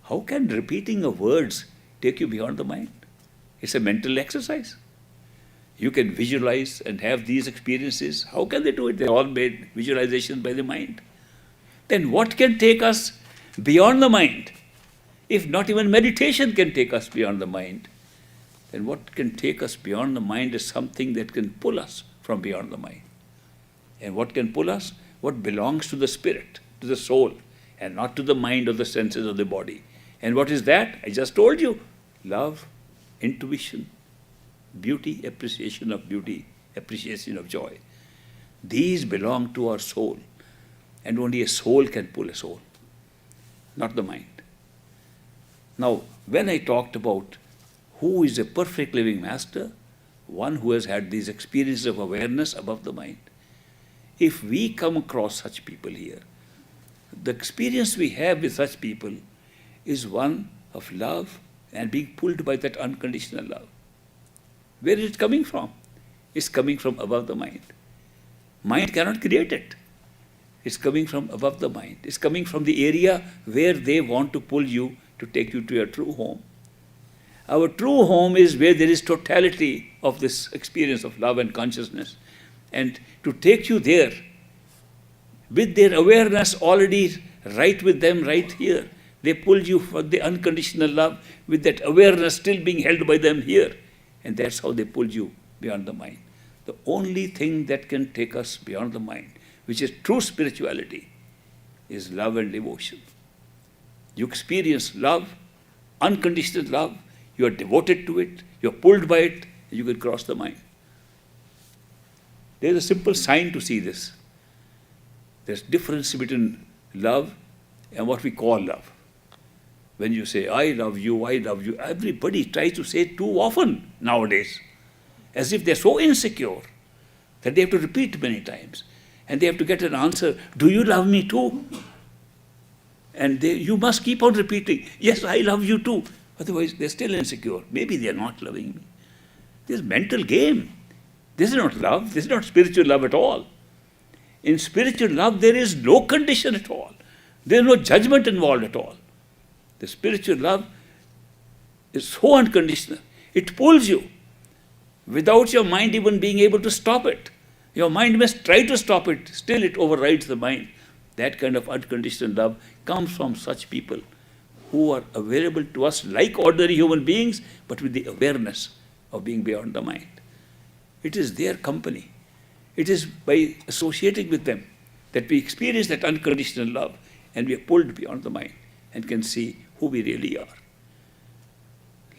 How can repeating of words take you beyond the mind? It's a mental exercise. You can visualize and have these experiences. How can they do it? They're all made visualization by the mind. Then what can take us beyond the mind? If not even meditation can take us beyond the mind, then what can take us beyond the mind is something that can pull us from beyond the mind. And what can pull us? What belongs to the spirit, to the soul, and not to the mind or the senses of the body. And what is that? I just told you. Love, intuition, beauty, appreciation of joy. These belong to our soul. And only a soul can pull a soul, not the mind. Now, when I talked about who is a perfect living master, one who has had these experiences of awareness above the mind, if we come across such people here, the experience we have with such people is one of love and being pulled by that unconditional love. Where is it coming from? It's coming from above the mind. Mind cannot create it. It's coming from above the mind. It's coming from the area where they want to pull you to take you to your true home. Our true home is where there is totality of this experience of love and consciousness. And to take you there, with their awareness already right with them right here, they pull you for the unconditional love with that awareness still being held by them here. And that's how they pull you beyond the mind. The only thing that can take us beyond the mind, which is true spirituality, is love and devotion. You experience love, unconditional love, you are devoted to it, you are pulled by it, and you can cross the mind. There is a simple sign to see this. There's difference between love and what we call love. When you say, I love you, everybody tries to say it too often nowadays, as if they're so insecure that they have to repeat many times. And they have to get an answer, do you love me too? And you must keep on repeating, yes, I love you too. Otherwise, they're still insecure. Maybe they're not loving me. This is mental game. This is not love. This is not spiritual love at all. In spiritual love, there is no condition at all. There is no judgment involved at all. The spiritual love is so unconditional. It pulls you without your mind even being able to stop it. Your mind must try to stop it. Still, it overrides the mind. That kind of unconditional love comes from such people who are available to us like ordinary human beings, but with the awareness of being beyond the mind. It is their company. It is by associating with them that we experience that unconditional love, and we are pulled beyond the mind and can see who we really are.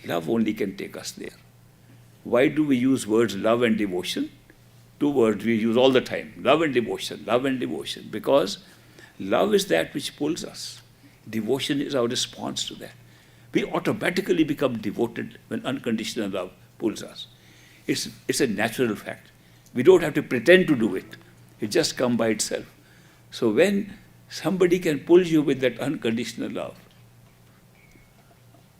Love only can take us there. Why do we use words love and devotion? Two words we use all the time, love and devotion, love and devotion, because love is that which pulls us. Devotion is our response to that. We automatically become devoted when unconditional love pulls us. It's a natural fact. We don't have to pretend to do it. It just comes by itself. So when somebody can pull you with that unconditional love,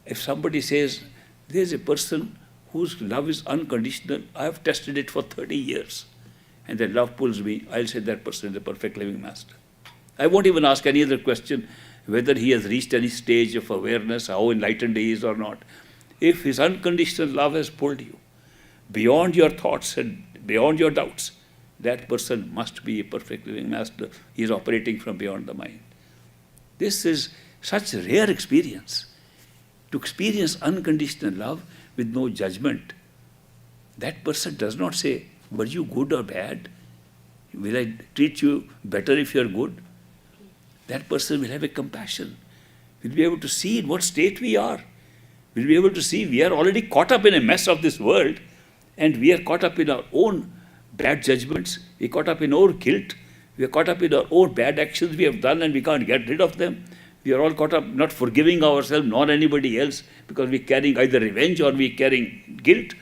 if somebody says, there's a person whose love is unconditional, I have tested it for 30 years, and that love pulls me, I'll say that person is a perfect living master. I won't even ask any other question whether he has reached any stage of awareness, how enlightened he is or not. If his unconditional love has pulled you beyond your thoughts and beyond your doubts, that person must be a perfect living master. He is operating from beyond the mind. This is such a rare experience. To experience unconditional love with no judgment. That person does not say, were you good or bad? Will I treat you better if you are good? That person will have a compassion. Will be able to see in what state we are. Will be able to see we are already caught up in a mess of this world, and we are caught up in our own bad judgments. We are caught up in our guilt. We are caught up in our own bad actions we have done, and we can't get rid of them. We are all caught up not forgiving ourselves nor anybody else because we are carrying either revenge or we are carrying guilt.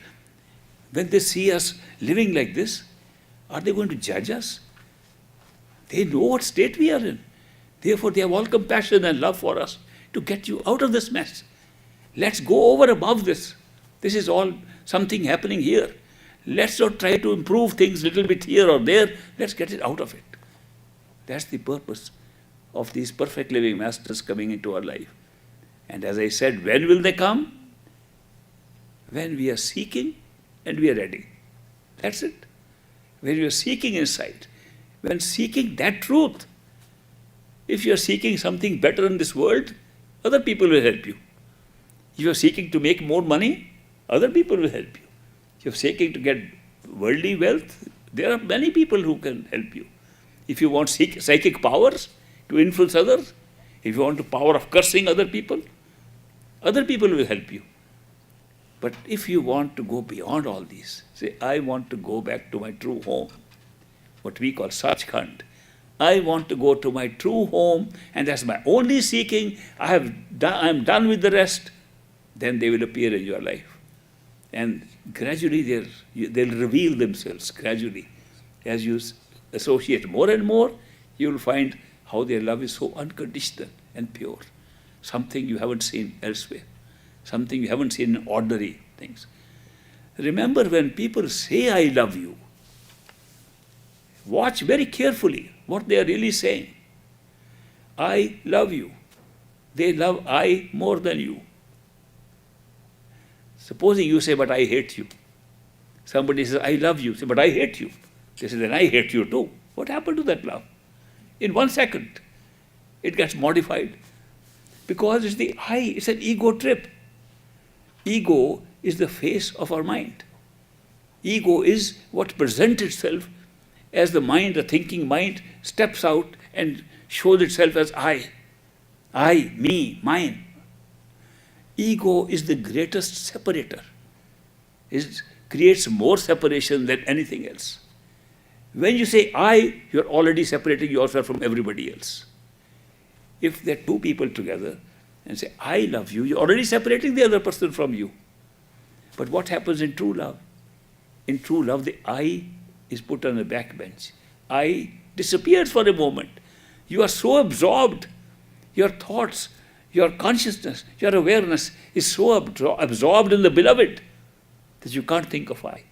When they see us living like this, are they going to judge us? They know what state we are in. Therefore, they have all compassion and love for us to get you out of this mess. Let's go over above this. This is all something happening here. Let's not try to improve things a little bit here or there. Let's get it out of it. That's the purpose of these perfect living masters coming into our life. And as I said, when will they come? When we are seeking and we are ready. That's it. When you are seeking insight, when seeking that truth. If you are seeking something better in this world, other people will help you. If you are seeking to make more money, other people will help you. If you are seeking to get worldly wealth, there are many people who can help you. If you want psychic powers to influence others, if you want the power of cursing other people will help you. But if you want to go beyond all these, say, I want to go back to my true home, what we call Sachkhand. I want to go to my true home, and that's my only seeking. I'm done with the rest. Then they will appear in your life. And gradually they'll reveal themselves, gradually. As you associate more and more, you will find how their love is so unconditional and pure. Something you haven't seen elsewhere. Something you haven't seen in ordinary things. Remember, when people say, I love you, watch very carefully what they are really saying. I love you. They love I more than you. Supposing you say, but I hate you. Somebody says, I love you. Say, but I hate you. They say, then I hate you too. What happened to that love? In 1 second, it gets modified. Because it's the I, it's an ego trip. Ego is the face of our mind. Ego is what presents itself as the mind, the thinking mind, steps out and shows itself as I, me, mine. Ego is the greatest separator. It creates more separation than anything else. When you say I, you're already separating yourself from everybody else. If there are two people together and say, I love you, you're already separating the other person from you. But what happens in true love? In true love, the I is put on the back bench. I disappears for a moment. You are so absorbed Your thoughts, your consciousness, your awareness is so absorbed in the beloved that you can't think of I.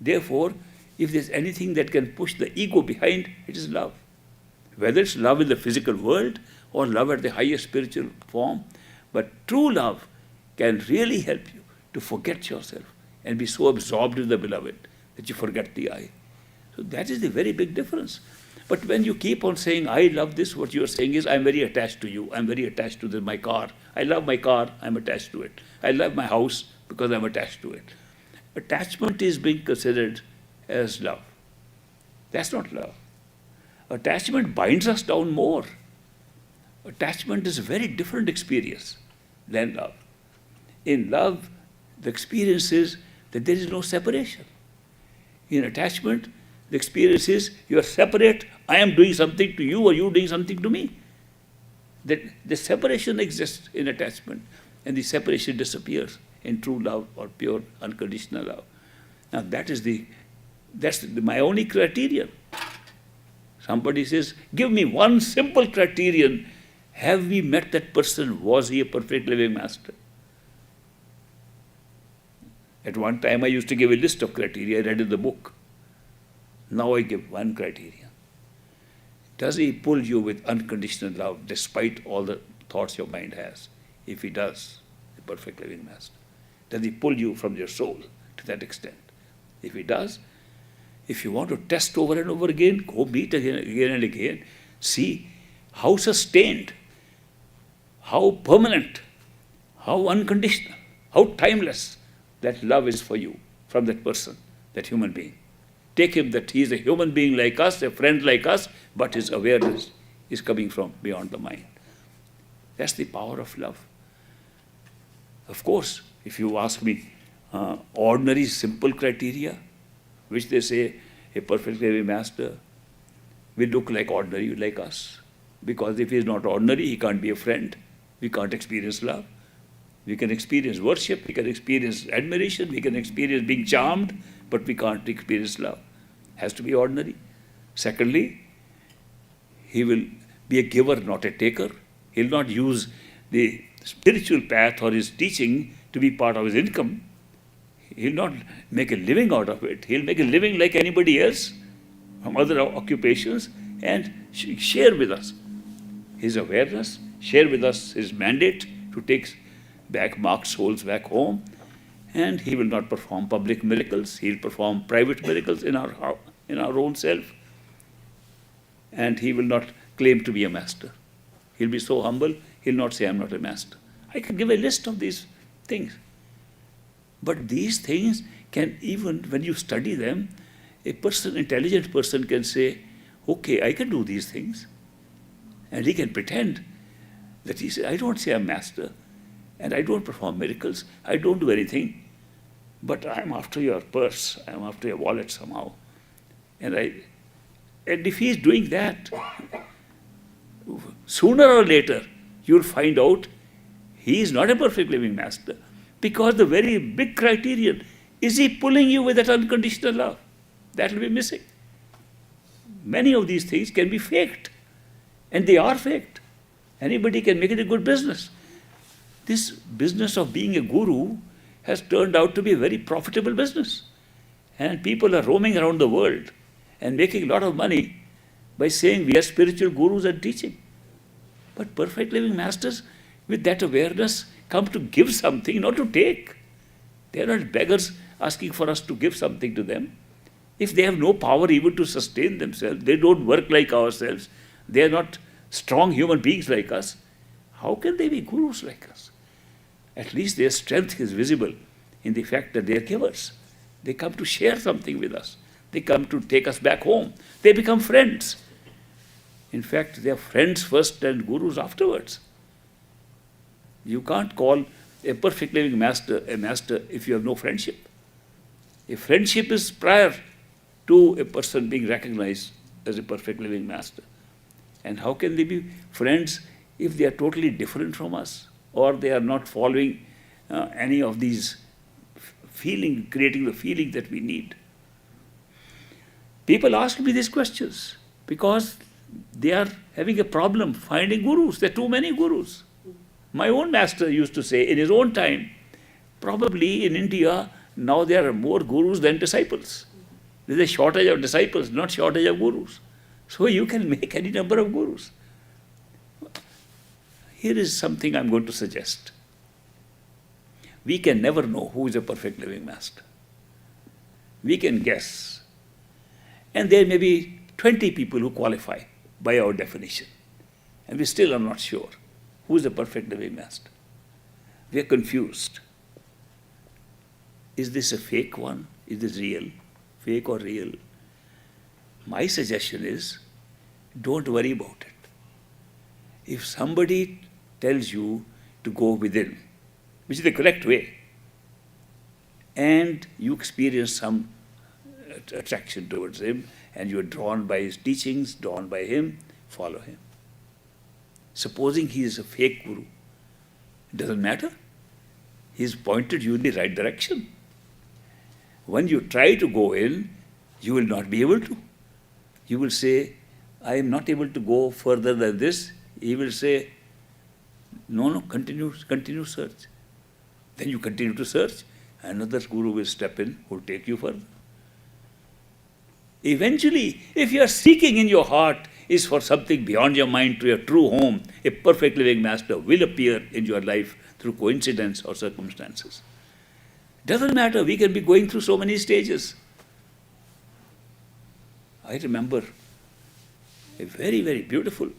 Therefore, if there's anything that can push the ego behind, it is love. Whether it's love in the physical world or love at the highest spiritual form, but true love can really help you to forget yourself and be so absorbed in the beloved that you forget the I. So that is the very big difference. But when you keep on saying, I love this, what you are saying is, I'm very attached to you. I'm very attached to my car. I love my car, I'm attached to it. I love my house because I'm attached to it. Attachment is being considered as love. That's not love. Attachment binds us down more. Attachment is a very different experience than love. In love, the experience is that there is no separation. In attachment, the experience is you are separate, I am doing something to you or you doing something to me. That the separation exists in attachment and the separation disappears in true love or pure unconditional love. Now that's my only criterion. Somebody says, give me one simple criterion. Have we met that person? Was he a perfect living master? At one time I used to give a list of criteria I read in the book. Now I give one criterion. Does he pull you with unconditional love despite all the thoughts your mind has? If he does, the perfect living master. Does he pull you from your soul to that extent? If he does, if you want to test over and over again, go meet again and again. See how sustained, how permanent, how unconditional, how timeless that love is for you from that person, that human being. Take him that he is a human being like us, a friend like us, but his awareness is coming from beyond the mind. That's the power of love. Of course, if you ask me, ordinary simple criteria, which they say a perfect living master will look like ordinary like us. Because if he is not ordinary, he can't be a friend. We can't experience love. We can experience worship, we can experience admiration, we can experience being charmed, but we can't experience love. Has to be ordinary. Secondly, he will be a giver, not a taker. He'll not use the spiritual path or his teaching to be part of his income. He'll not make a living out of it. He'll make a living like anybody else from other occupations and share with us his awareness, share with us his mandate to take back marked souls back home, and he will not perform public miracles. He'll perform private miracles in our own self, and he will not claim to be a master. He'll be so humble, he'll not say, I'm not a master. I can give a list of these things. But these things can, even when you study them, a person, intelligent person can say, okay, I can do these things. And he can pretend that he says, I don't say I'm master, and I don't perform miracles, I don't do anything, but I'm after your purse, I'm after your wallet somehow. And if he's doing that, sooner or later, you'll find out he is not a perfect living master. Because the very big criterion, is he pulling you with that unconditional love? That will be missing. Many of these things can be faked, and they are faked. Anybody can make it a good business. This business of being a guru has turned out to be a very profitable business. And people are roaming around the world and making a lot of money by saying we are spiritual gurus and teaching. But perfect living masters, with that awareness, come to give something, not to take. They are not beggars asking for us to give something to them. If they have no power even to sustain themselves, they don't work like ourselves, they are not strong human beings like us, how can they be gurus like us? At least their strength is visible in the fact that they are givers. They come to share something with us. They come to take us back home. They become friends. In fact, they are friends first and gurus afterwards. You can't call a perfect living master a master if you have no friendship. A friendship is prior to a person being recognized as a perfect living master. And how can they be friends if they are totally different from us, or they are not following any of these creating the feeling that we need? People ask me these questions because they are having a problem finding gurus. There are too many gurus. My own master used to say in his own time, probably in India, now there are more gurus than disciples. There is a shortage of disciples, not shortage of gurus. So you can make any number of gurus. Here is something I'm going to suggest. We can never know who is a perfect living master. We can guess. And there may be 20 people who qualify by our definition. And we still are not sure who is the perfect living master. We are confused. Is this a fake one? Is this real? Fake or real? My suggestion is, don't worry about it. If somebody tells you to go within, which is the correct way, and you experience some attraction towards him, and you are drawn by his teachings, drawn by him, follow him. Supposing he is a fake guru, it doesn't matter. He's pointed you in the right direction. When you try to go in, you will not be able to. You will say, I am not able to go further than this. He will say, no, continue search. Then you continue to search. Another guru will step in, who will take you further. Eventually, if you are seeking in your heart is for something beyond your mind to your true home, a perfect living master will appear in your life through coincidence or circumstances. Doesn't matter, we can be going through so many stages. I remember a very, very beautiful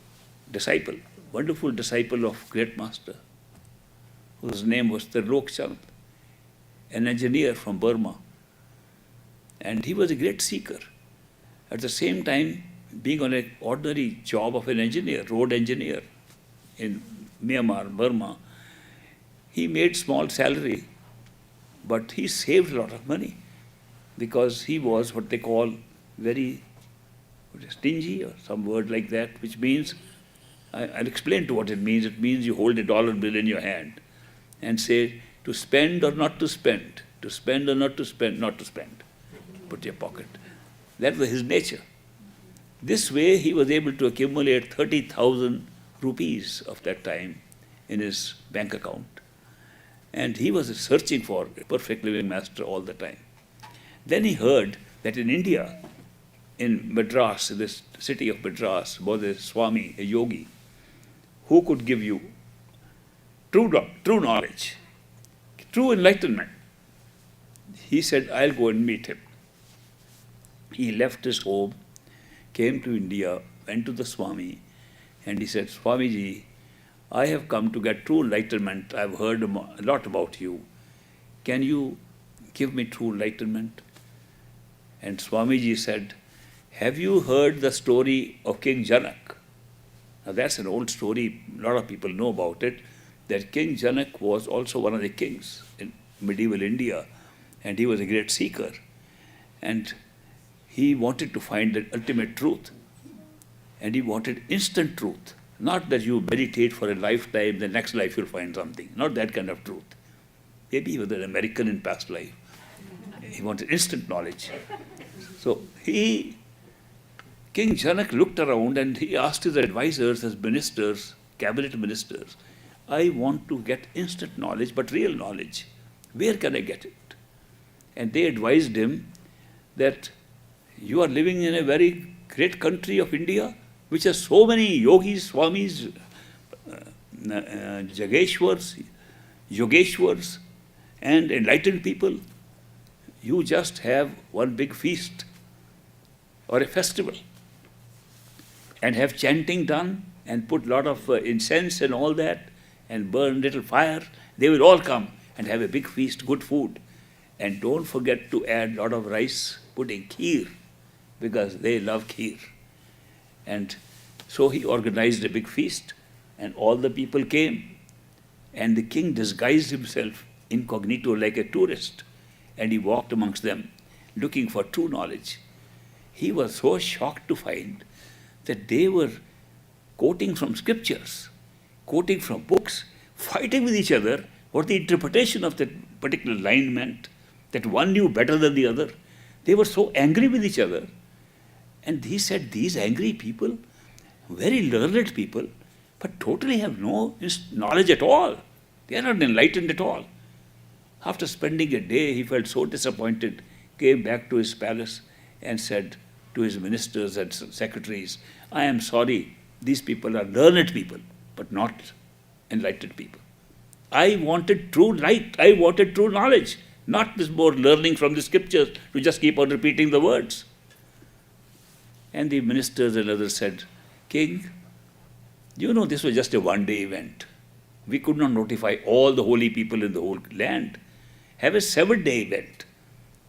disciple, wonderful disciple of great master, whose name was Trilok Chand, an engineer from Burma. And he was a great seeker. At the same time, being on an ordinary job of an engineer, road engineer in Myanmar, Burma, he made small salary, but he saved a lot of money because he was what they call very stingy or some word like that, which means, I'll explain to what it means. It means you hold a dollar bill in your hand and say to spend or not to spend, to spend or not to spend, not to spend. Put your pocket. That was his nature. This way he was able to accumulate 30,000 rupees of that time in his bank account. And he was searching for a perfect living master all the time. Then he heard that in India, in Madras, in this city of Madras, was a Swami, a yogi, who could give you true knowledge, true enlightenment. He said, I'll go and meet him. He left his home, came to India, went to the Swami, and he said, Swamiji, I have come to get true enlightenment. I've heard a lot about you. Can you give me true enlightenment? And Swamiji said, have you heard the story of King Janak? Now that's an old story, a lot of people know about it, that King Janak was also one of the kings in medieval India, and he was a great seeker. And he wanted to find the ultimate truth. And he wanted instant truth. Not that you meditate for a lifetime, the next life you'll find something. Not that kind of truth. Maybe he was an American in past life. He wanted instant knowledge. So King Janak looked around and he asked his advisors, his ministers, cabinet ministers, I want to get instant knowledge, but real knowledge. Where can I get it? And they advised him that you are living in a very great country of India, which has so many yogis, swamis, jageshwars, yogeshwars, and enlightened people. You just have one big feast or a festival and have chanting done and put a lot of incense and all that and burn little fire. They will all come and have a big feast, good food. And don't forget to add a lot of rice pudding, kheer, because they love kheer. And so he organized a big feast, and all the people came. And the king disguised himself incognito like a tourist, and he walked amongst them, looking for true knowledge. He was so shocked to find that they were quoting from scriptures, quoting from books, fighting with each other what the interpretation of that particular line meant, that one knew better than the other. They were so angry with each other. And he said, these angry people, very learned people, but totally have no knowledge at all. They are not enlightened at all. After spending a day, he felt so disappointed, came back to his palace and said to his ministers and secretaries, I am sorry, these people are learned people, but not enlightened people. I wanted true light, I wanted true knowledge, not this more learning from the scriptures to just keep on repeating the words. And the ministers and others said, King, you know this was just a one-day event. We could not notify all the holy people in the whole land. Have a 7-day event.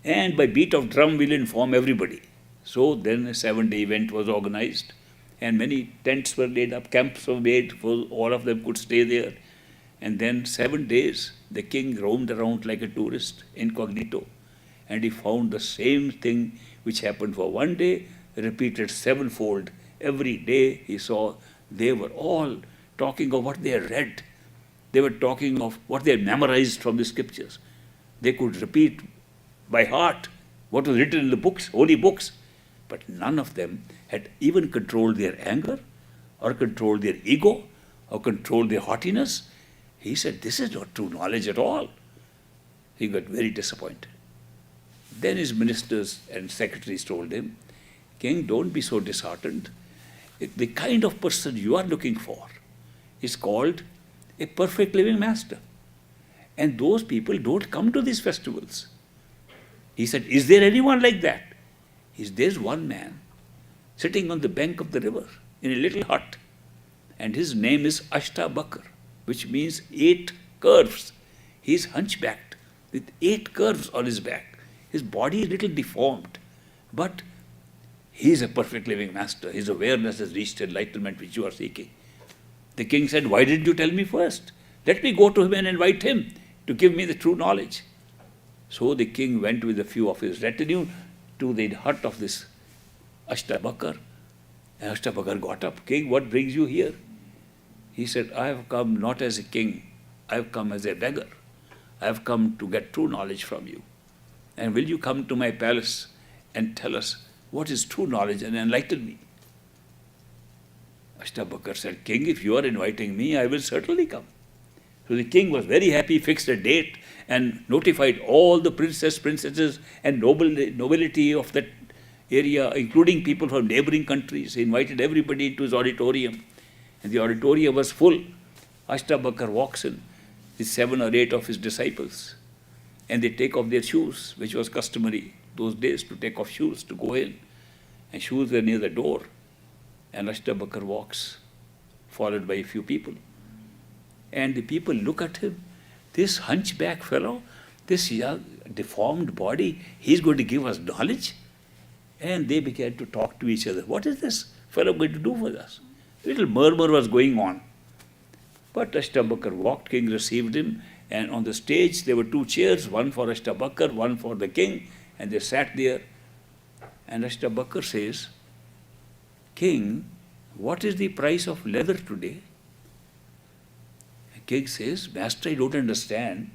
And by beat of drum, we'll inform everybody. So then a 7-day event was organized. And many tents were laid up, camps were made, for all of them could stay there. And then 7 days, the king roamed around like a tourist, incognito. And he found the same thing which happened for one day, repeated sevenfold. Every day he saw they were all talking of what they had read. They were talking of what they had memorized from the scriptures. They could repeat by heart what was written in the books, holy books. But none of them had even controlled their anger or controlled their ego or controlled their haughtiness. He said, this is not true knowledge at all. He got very disappointed. Then his ministers and secretaries told him, King, don't be so disheartened. The kind of person you are looking for is called a perfect living master. And those people don't come to these festivals. He said, is there anyone like that? There's one man sitting on the bank of the river in a little hut. And his name is Ashtabakar, which means 8 curves. He's hunchbacked with 8 curves on his back. His body is a little deformed, but he is a perfect living master. His awareness has reached enlightenment which you are seeking. The king said, why didn't you tell me first? Let me go to him and invite him to give me the true knowledge. So the king went with a few of his retinue to the hut of this Ashtabakar. And Ashtabakar got up. King, what brings you here? He said, I have come not as a king. I have come as a beggar. I have come to get true knowledge from you. And will you come to my palace and tell us what is true knowledge and enlighten me? Ashtabakar said, King, if you are inviting me, I will certainly come. So the king was very happy, fixed a date and notified all the princesses and nobility of that area, including people from neighboring countries. He invited everybody into his auditorium. And the auditorium was full. Ashtabakar walks in with 7 or 8 of his disciples. And they take off their shoes, which was customary those days to take off shoes to go in. And shoes were near the door. And Ashtabakar walks, followed by a few people. And the people look at him. This hunchback fellow, this young, deformed body, he's going to give us knowledge? And they began to talk to each other. What is this fellow going to do for us? A little murmur was going on. But Ashtabakar walked, king received him, and on the stage there were 2 chairs, one for Ashtabakar, one for the king, and they sat there. And Ashtabakar says, King, what is the price of leather today? The king says, Master, I don't understand.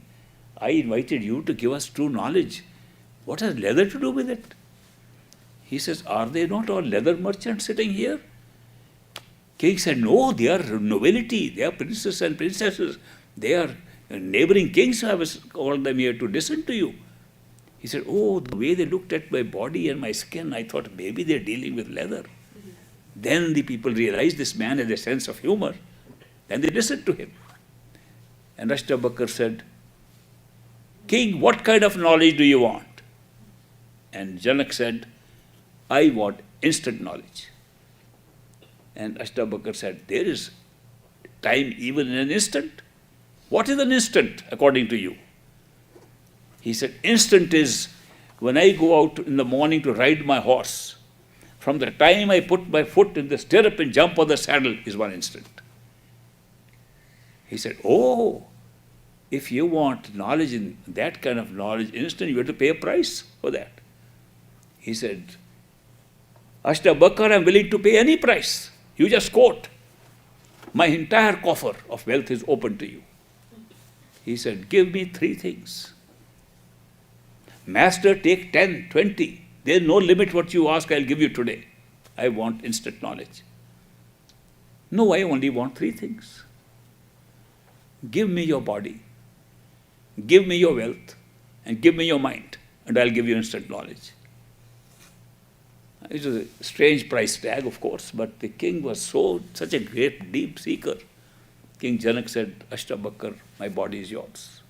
I invited you to give us true knowledge. What has leather to do with it? He says, are they not all leather merchants sitting here? King said, no, they are nobility, they are princes and princesses. They are neighboring kings who have called them here to listen to you. He said, oh, the way they looked at my body and my skin, I thought maybe they're dealing with leather. Then the people realized this man has a sense of humor. Then they listened to him. And Ashtabakar said, King, what kind of knowledge do you want? And Janak said, I want instant knowledge. And Ashtabakar said, there is time even in an instant. What is an instant according to you? He said, instant is when I go out in the morning to ride my horse. From the time I put my foot in the stirrup and jump on the saddle is 1 instant. He said, oh, if you want knowledge in that kind of knowledge instant, you have to pay a price for that. He said, Ashtabakar, I'm willing to pay any price. You just quote. My entire coffer of wealth is open to you. He said, give me 3 things. Master, take 10, 20. There's no limit what you ask, I'll give you today. I want instant knowledge. No, I only want three things. Give me your body, give me your wealth, and give me your mind, and I'll give you instant knowledge. It was a strange price tag, of course, but the king was such a great, deep seeker. King Janak said, Ashtabakar, my body is yours,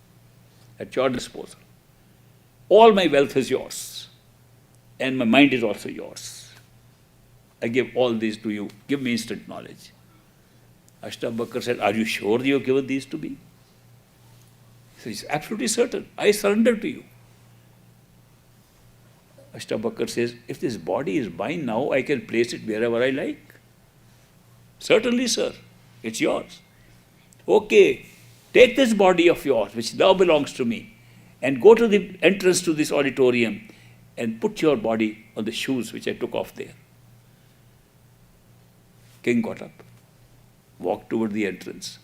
at your disposal. All my wealth is yours, and my mind is also yours. I give all these to you. Give me instant knowledge. Ashtabakar said, are you sure you have given these to me? He said, he's absolutely certain. I surrender to you. Ashtabakar says, if this body is mine now, I can place it wherever I like. Certainly, sir. It's yours. Okay, take this body of yours, which now belongs to me, and go to the entrance to this auditorium and put your body on the shoes which I took off there. King got up, walked toward the entrance,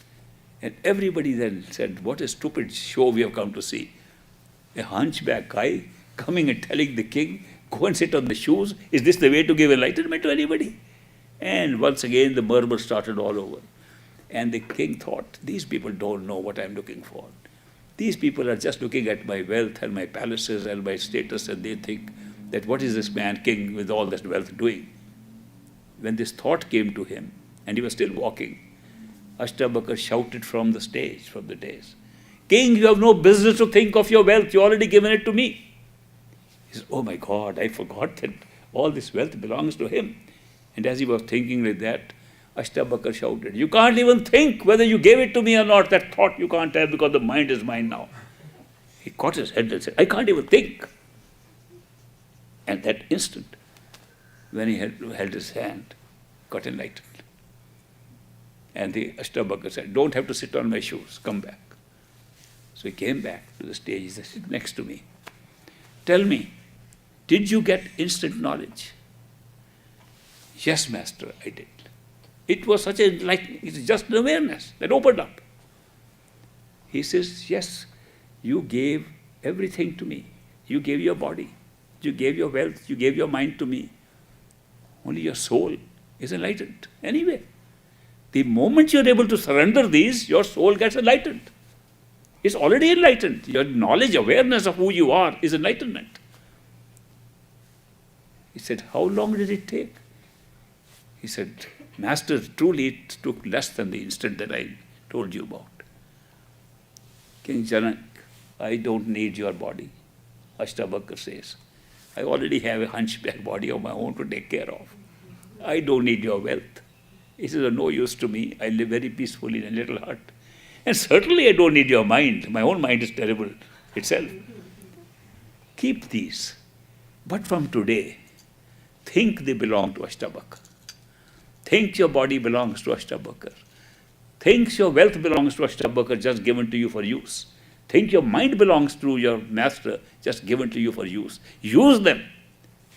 and everybody then said, what a stupid show we have come to see. A hunchback guy coming and telling the king, go and sit on the shoes. Is this the way to give enlightenment to anybody? And once again the murmur started all over. And the king thought, these people don't know what I'm looking for. These people are just looking at my wealth and my palaces and my status, and they think that what is this man king with all that wealth doing? When this thought came to him, and he was still walking, Ashtabakar shouted from the stage, from the dais, King, you have no business to think of your wealth. You already given it to me. He said, oh my God, I forgot that all this wealth belongs to him. And as he was thinking like that, Ashtabakar shouted, you can't even think whether you gave it to me or not. That thought you can't have because the mind is mine now. He caught his head and said, I can't even think. And that instant, when he held his hand, got enlightened. And the Ashtabakar said, don't have to sit on my shoes, come back. So he came back to the stage, he said, sit next to me. Tell me, did you get instant knowledge? Yes, master, I did. It was such a, it's just an awareness that opened up. He says, yes, you gave everything to me. You gave your body, you gave your wealth, you gave your mind to me. Only your soul is enlightened anyway. The moment you're able to surrender these, your soul gets enlightened. It's already enlightened. Your knowledge, awareness of who you are is enlightenment. He said, how long did it take? He said, Master, truly it took less than the instant that I told you about. King Janak, I don't need your body. Ashtabakar says, I already have a hunchback body of my own to take care of. I don't need your wealth. It is of no use to me. I live very peacefully in a little hut. And certainly I don't need your mind. My own mind is terrible itself. Keep these. But from today, think they belong to Ashtabakar. Think your body belongs to Ashtabakar. Think your wealth belongs to Ashtabakar, just given to you for use. Think your mind belongs to your master, just given to you for use. Use them.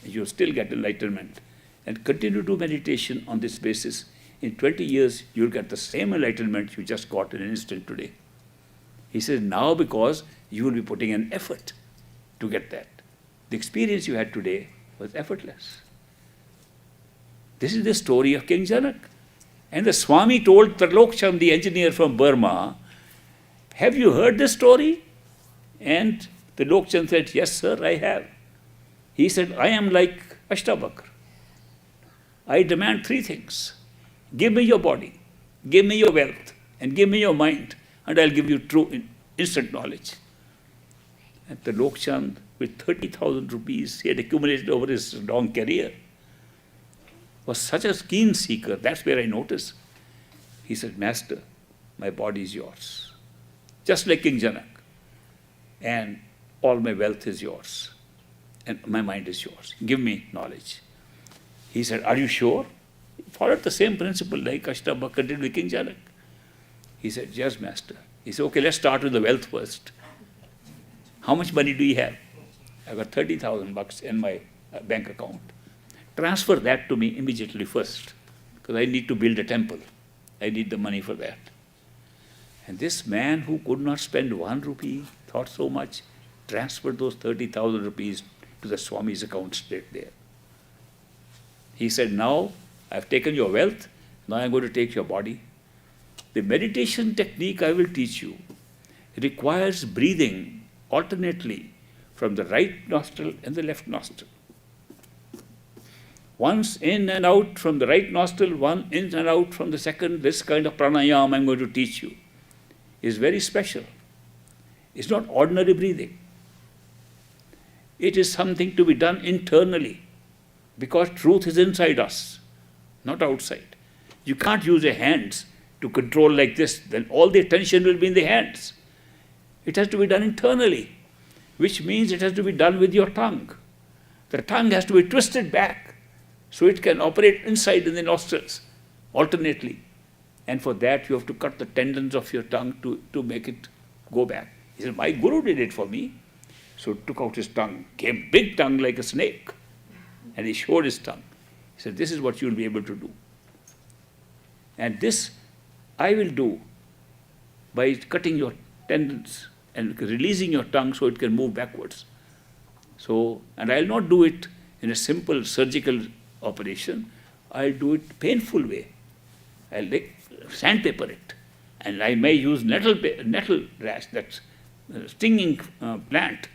You'll still get enlightenment. And continue to do meditation on this basis. In 20 years, you'll get the same enlightenment you just got in an instant today. He says, now because you will be putting an effort to get that. The experience you had today was effortless. This is the story of King Janak. And the Swami told Trilokchand, the engineer from Burma, have you heard this story? And Trilokchand said, yes, sir, I have. He said, I am like Ashtabakar. I demand three things. Give me your body, give me your wealth, and give me your mind, and I'll give you true instant knowledge. And Trilokchand, with 30,000 rupees he had accumulated over his long career, was such a keen seeker. That's where I noticed. He said, Master, my body is yours, just like King Janak, and all my wealth is yours, and my mind is yours. Give me knowledge. He said, are you sure? He followed the same principle like Ashtabakar did with King Janak. He said, yes, Master. He said, okay, let's start with the wealth first. How much money do you have? I've got 30,000 bucks in my bank account. Transfer that to me immediately first, because I need to build a temple. I need the money for that. And this man who could not spend 1 rupee, thought so much, transferred those 30,000 rupees to the Swami's account straight there. He said, now I've taken your wealth, Now I'm going to take your body. The meditation technique I will teach you requires breathing alternately from the right nostril and the left nostril. Once in and out from the right nostril, one in and out from the second. This kind of pranayama I'm going to teach you is very special. It's not ordinary breathing. It is something to be done internally, because truth is inside us, not outside. You can't use your hands to control like this, then all the attention will be in the hands. It has to be done internally, which means it has to be done with your tongue. The tongue has to be twisted back so it can operate inside in the nostrils alternately. And for that you have to cut the tendons of your tongue to make it go back. He said, my guru did it for me. So took out his tongue, came big tongue like a snake, and he showed his tongue. He said, this is what you will be able to do. And this I will do by cutting your tendons and releasing your tongue so it can move backwards. So, and I will not do it in a simple surgical operation. I will do it painful way. I will sandpaper it. And I may use nettle grass, that's stinging plant,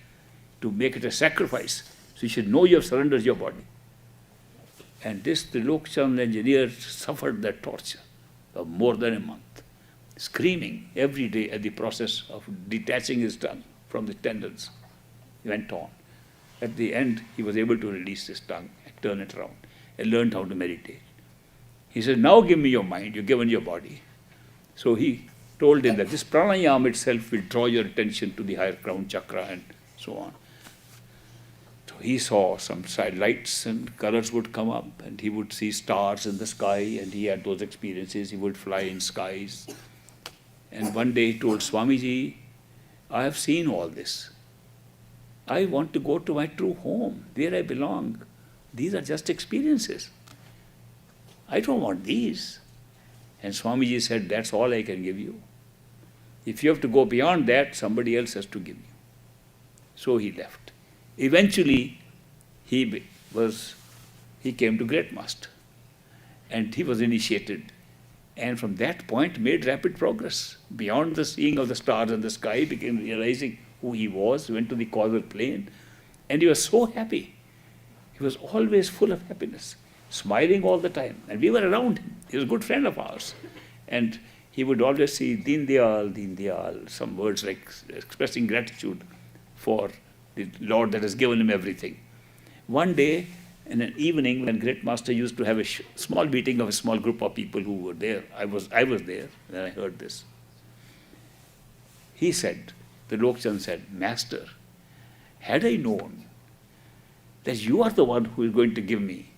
to make it a sacrifice. So you should know you have surrendered your body. And this, the Lokchand engineer suffered that torture of more than a month, screaming every day at the process of detaching his tongue from the tendons. He went on. At the end, he was able to release his tongue and turn it around and learned how to meditate. He said, now give me your mind, you've given your body. So he told him that this pranayama itself will draw your attention to the higher crown chakra and so on. So he saw some side lights and colors would come up, and he would see stars in the sky, and he had those experiences. He would fly in skies. And one day he told Swamiji, I have seen all this. I want to go to my true home, where I belong. These are just experiences. I don't want these. And Swamiji said, that's all I can give you. If you have to go beyond that, somebody else has to give you. So he left. Eventually, he came to Great Master, and he was initiated. And from that point, made rapid progress. Beyond the seeing of the stars in the sky, he began realizing who he was, went to the causal plane, and he was so happy. He was always full of happiness, smiling all the time. And we were around him. He was a good friend of ours. And he would always say, Deen Dayal, some words like expressing gratitude for the Lord that has given him everything. One day, in an evening, when Great Master used to have a small meeting of a small group of people who were there, I was there when I heard this. He said, the Lokchand said, Master, had I known that you are the one who is going to give me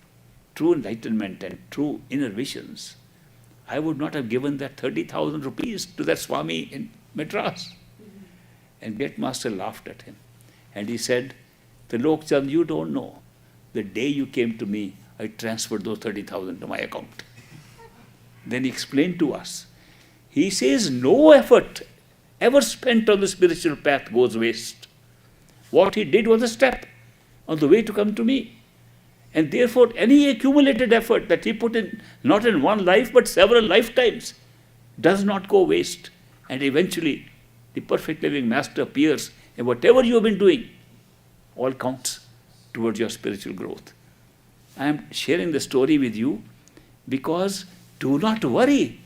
true enlightenment and true inner visions, I would not have given that 30,000 rupees to that Swami in Madras. And Great Master laughed at him. And he said, the Lokchand, you don't know. The day you came to me, I transferred those 30,000 to my account. Then he explained to us. He says, no effort ever spent on the spiritual path goes waste. What he did was a step on the way to come to me. And therefore, any accumulated effort that he put in, not in one life, but several lifetimes, does not go waste. And eventually, the perfect living Master appears, and whatever you have been doing, all counts towards your spiritual growth. I am sharing the story with you because do not worry.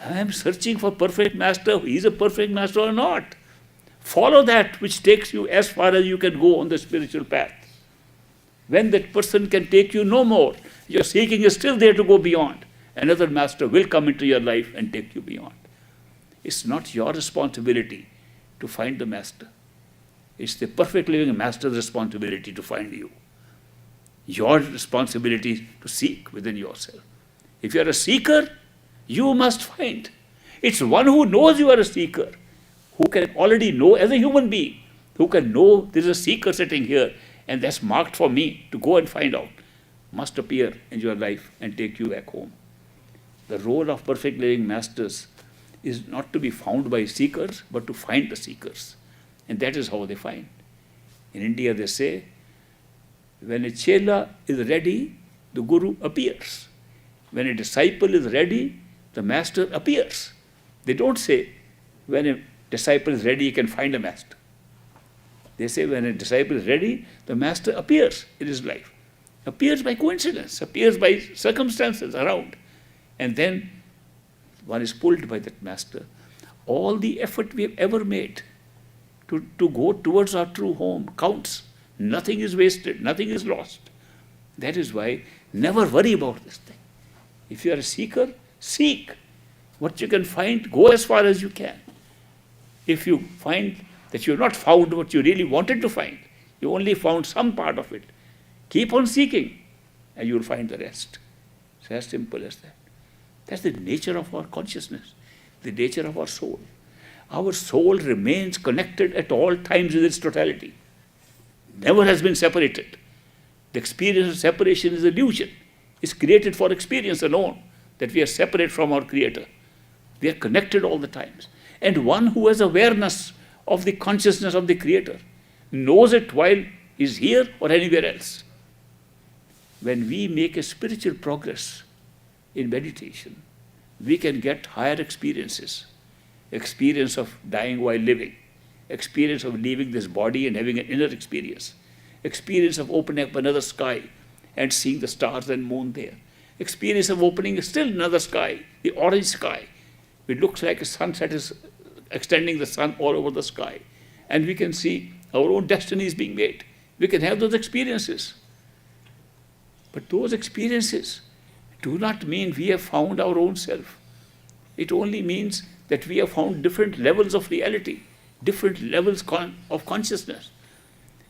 I am searching for perfect Master. He is a perfect Master or not. Follow that which takes you as far as you can go on the spiritual path. When that person can take you no more, your seeking is still there to go beyond. Another Master will come into your life and take you beyond. It's not your responsibility to find the Master. It's the perfect living Master's responsibility to find you. Your responsibility is to seek within yourself. If you are a seeker, you must find. It's one who knows you are a seeker, who can already know as a human being, who can know there is a seeker sitting here and that's marked for me to go and find out, must appear in your life and take you back home. The role of perfect living Masters is not to be found by seekers, but to find the seekers. And that is how they find. In India they say, when a chela is ready, the Guru appears. When a disciple is ready, the master appears. They don't say, when a disciple is ready, he can find a master. They say, when a disciple is ready, the master appears in his life. Appears by coincidence, appears by circumstances around. And then one is pulled by that master. All the effort we have ever made to go towards our true home counts. Nothing is wasted, nothing is lost. That is why never worry about this thing. If you are a seeker, seek. What you can find, go as far as you can. If you find that you have not found what you really wanted to find, you only found some part of it, keep on seeking and you will find the rest. It's as simple as that. That's the nature of our consciousness, the nature of our soul. Our soul remains connected at all times with its totality. Never has been separated. The experience of separation is illusion. It's created for experience alone, that we are separate from our Creator. We are connected all the times. And one who has awareness of the consciousness of the Creator knows it while he's here or anywhere else. When we make a spiritual progress in meditation, we can get higher experiences. Experience of dying while living, experience of leaving this body and having an inner experience, experience of opening up another sky and seeing the stars and moon there, experience of opening still another sky, the orange sky. It looks like a sunset is extending the sun all over the sky, and we can see our own destinies being made. We can have those experiences. But those experiences do not mean we have found our own self. It only means that we have found different levels of reality, different levels of consciousness.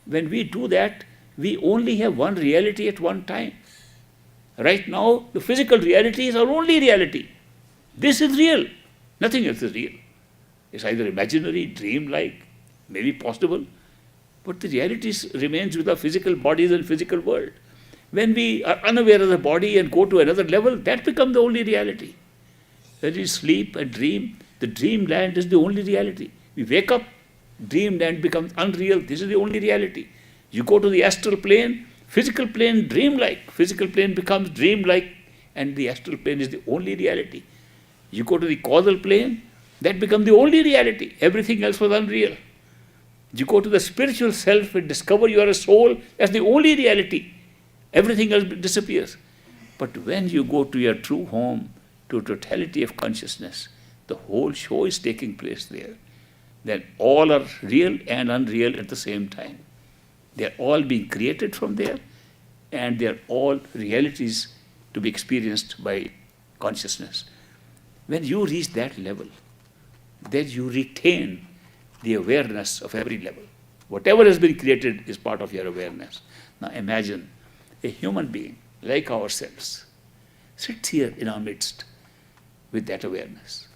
When we do that, we only have one reality at one time. Right now, the physical reality is our only reality. This is real. Nothing else is real. It's either imaginary, dream-like, maybe possible, but the reality remains with our physical bodies and physical world. When we are unaware of the body and go to another level, that becomes the only reality. When we sleep and dream, the dreamland is the only reality. We wake up, dreamland becomes unreal. This is the only reality. You go to the astral plane, physical plane dreamlike. Physical plane becomes dreamlike, and the astral plane is the only reality. You go to the causal plane, that becomes the only reality. Everything else was unreal. You go to the spiritual self and discover you are a soul, that's the only reality. Everything else disappears. But when you go to your true home, to totality of consciousness, the whole show is taking place there. Then all are real and unreal at the same time. They are all being created from there, and they are all realities to be experienced by consciousness. When you reach that level, then you retain the awareness of every level. Whatever has been created is part of your awareness. Now imagine a human being like ourselves sits here in our midst with that awareness.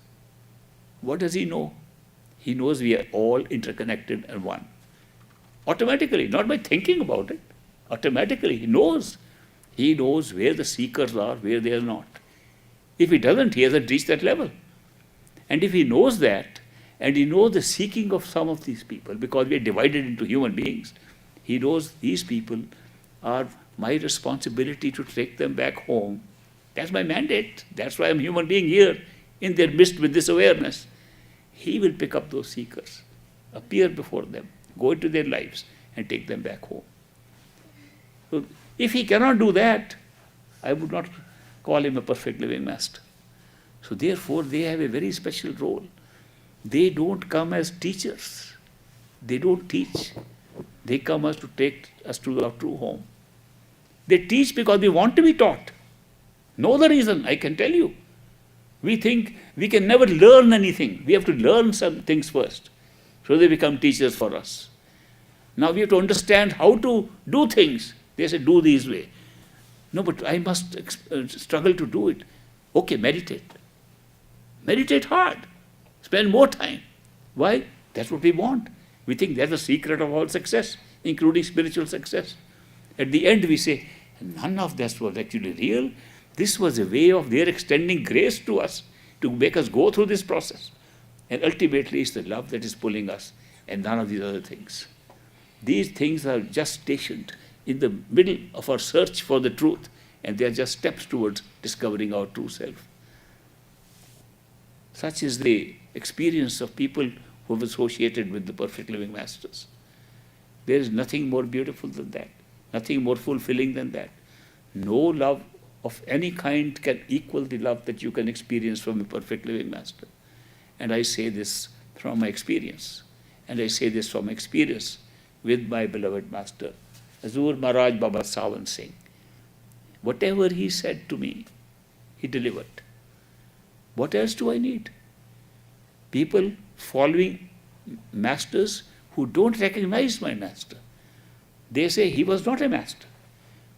What does he know? He knows we are all interconnected and one. Automatically, not by thinking about it. Automatically, he knows. He knows where the seekers are, where they are not. If he doesn't, he hasn't reached that level. And if he knows that, and he knows the seeking of some of these people, because we are divided into human beings, he knows these people are my responsibility to take them back home. That's my mandate. That's why I'm a human being here in their midst with this awareness. He will pick up those seekers, appear before them, go into their lives and take them back home. So if he cannot do that, I would not call him a perfect living master. So therefore they have a very special role. They don't come as teachers. They don't teach. They come as to take us to our true home. They teach because we want to be taught. No other reason, I can tell you. We think we can never learn anything. We have to learn some things first. So they become teachers for us. Now we have to understand how to do things. They say, do this way. No, but I must struggle to do it. Okay, meditate. Meditate hard. Spend more time. Why? That's what we want. We think that's the secret of all success, including spiritual success. At the end we say, none of this was actually real. This was a way of their extending grace to us, to make us go through this process. And ultimately it's the love that is pulling us, and none of these other things. These things are just stationed in the middle of our search for the truth, and they are just steps towards discovering our true self. Such is the experience of people who have associated with the perfect living masters. There is nothing more beautiful than that, nothing more fulfilling than that. No love of any kind can equal the love that you can experience from a perfect living master. And I say this from my experience. And I say this from experience with my beloved master, Hazur Maharaj Baba Sawan Singh. Whatever he said to me, he delivered. What else do I need? People following masters who don't recognize my master. They say he was not a master.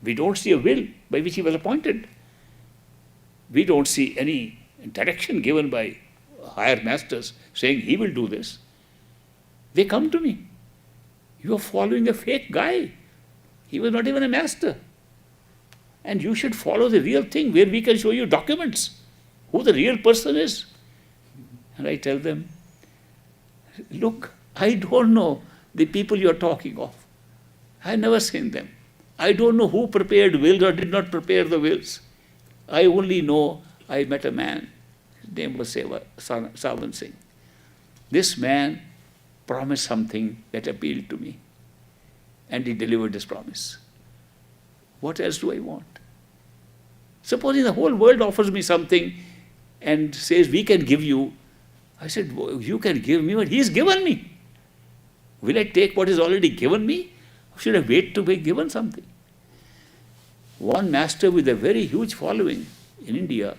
We don't see a will by which he was appointed. We don't see any direction given by higher masters saying he will do this. They come to me. You are following a fake guy. He was not even a master. And you should follow the real thing where we can show you documents, who the real person is. And I tell them, look, I don't know the people you are talking of. I have never seen them. I don't know who prepared wills or did not prepare the wills. I only know I met a man. His name was Sawan Singh. This man promised something that appealed to me. And he delivered his promise. What else do I want? Supposing the whole world offers me something and says, we can give you. I said, you can give me what he's given me. Will I take what is already given me? Or should I wait to be given something? One master with a very huge following in India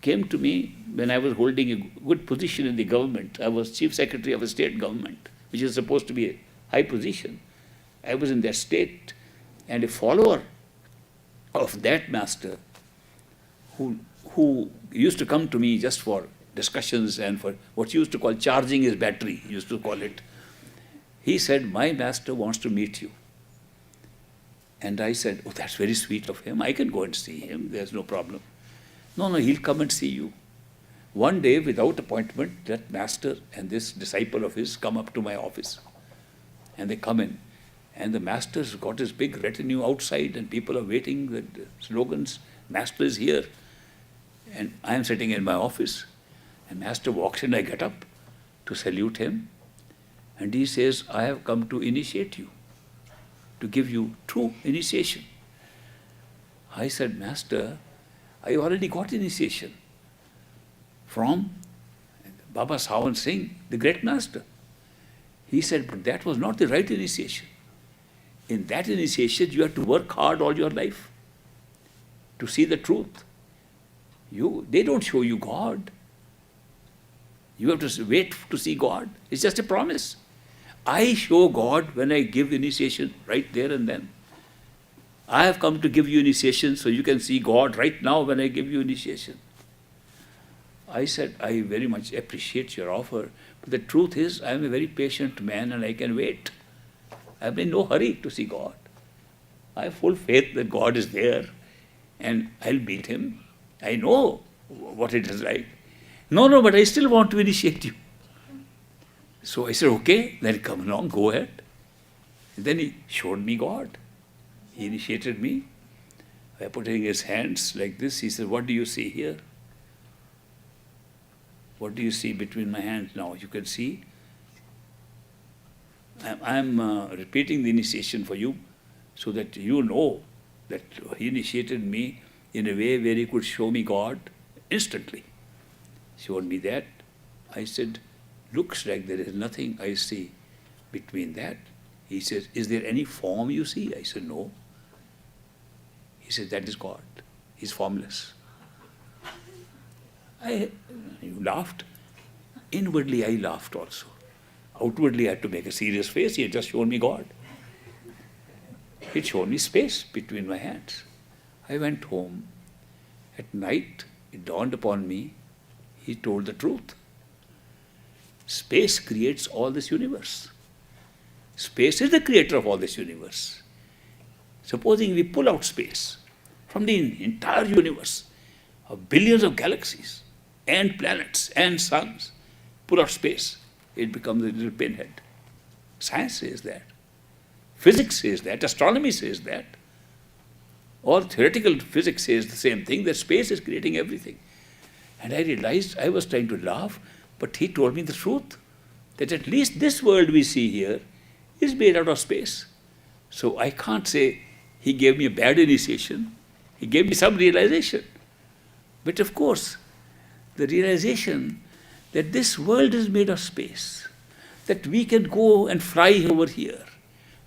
came to me when I was holding a good position in the government. I was Chief Secretary of a state government, which is supposed to be a high position. I was in that state, and a follower of that master who used to come to me just for discussions and for what he used to call charging his battery, he used to call it. He said, my master wants to meet you. And I said, oh, that's very sweet of him. I can go and see him. There's no problem. No, he'll come and see you. One day, without appointment, that master and this disciple of his come up to my office. And they come in. And the master's got his big retinue outside and people are waiting with slogans, master is here. And I am sitting in my office. And master walks in, I get up to salute him. And he says, I have come to initiate you, to give you true initiation. I said, Master, I already got initiation from Baba Sawan Singh, the great master. He said, but that was not the right initiation. In that initiation, you have to work hard all your life to see the truth. They don't show you God. You have to wait to see God. It's just a promise. I show God when I give initiation right there and then. I have come to give you initiation so you can see God right now when I give you initiation. I said, I very much appreciate your offer, but the truth is I am a very patient man and I can wait. I am in no hurry to see God. I have full faith that God is there and I'll meet him. I know what it is like. No, but I still want to initiate you. So I said, okay, then come along, go ahead. And then he showed me God. He initiated me by putting his hands like this. He said, what do you see here? What do you see between my hands now? You can see. I'm repeating the initiation for you so that you know that he initiated me in a way where he could show me God instantly. Showed me that. I said, looks like there is nothing I see between that. He says, is there any form you see? I said, no. He said, that is God. He's formless. You laughed. Inwardly, I laughed also. Outwardly, I had to make a serious face. He had just shown me God. He showed me space between my hands. I went home. At night, it dawned upon me, he told the truth. Space creates all this universe. Space is the creator of all this universe. Supposing we pull out space from the entire universe of billions of galaxies and planets and suns, pull out space, it becomes a little pinhead. Science says that. Physics says that. Astronomy says that. All theoretical physics says the same thing, that space is creating everything. And I realized I was trying to laugh, but he told me the truth, that at least this world we see here is made out of space. So I can't say he gave me a bad initiation. He gave me some realization. But of course, the realization that this world is made of space, that we can go and fly over here,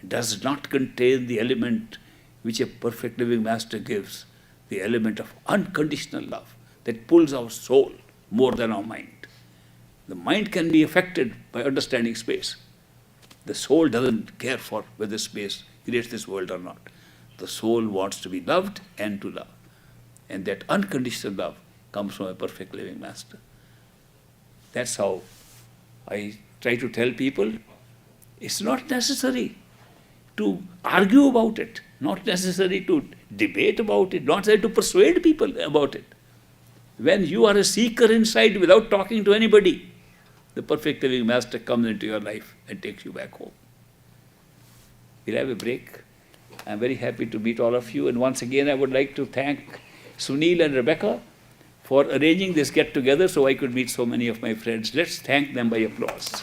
does not contain the element which a perfect living master gives, the element of unconditional love that pulls our soul more than our mind. The mind can be affected by understanding space. The soul doesn't care for whether space creates this world or not. The soul wants to be loved and to love. And that unconditional love comes from a perfect living master. That's how I try to tell people, it's not necessary to argue about it, not necessary to debate about it, not necessary to persuade people about it. When you are a seeker inside without talking to anybody, the perfect living master comes into your life and takes you back home. We'll have a break. I'm very happy to meet all of you. And once again, I would like to thank Sunil and Rebecca for arranging this get-together so I could meet so many of my friends. Let's thank them by applause.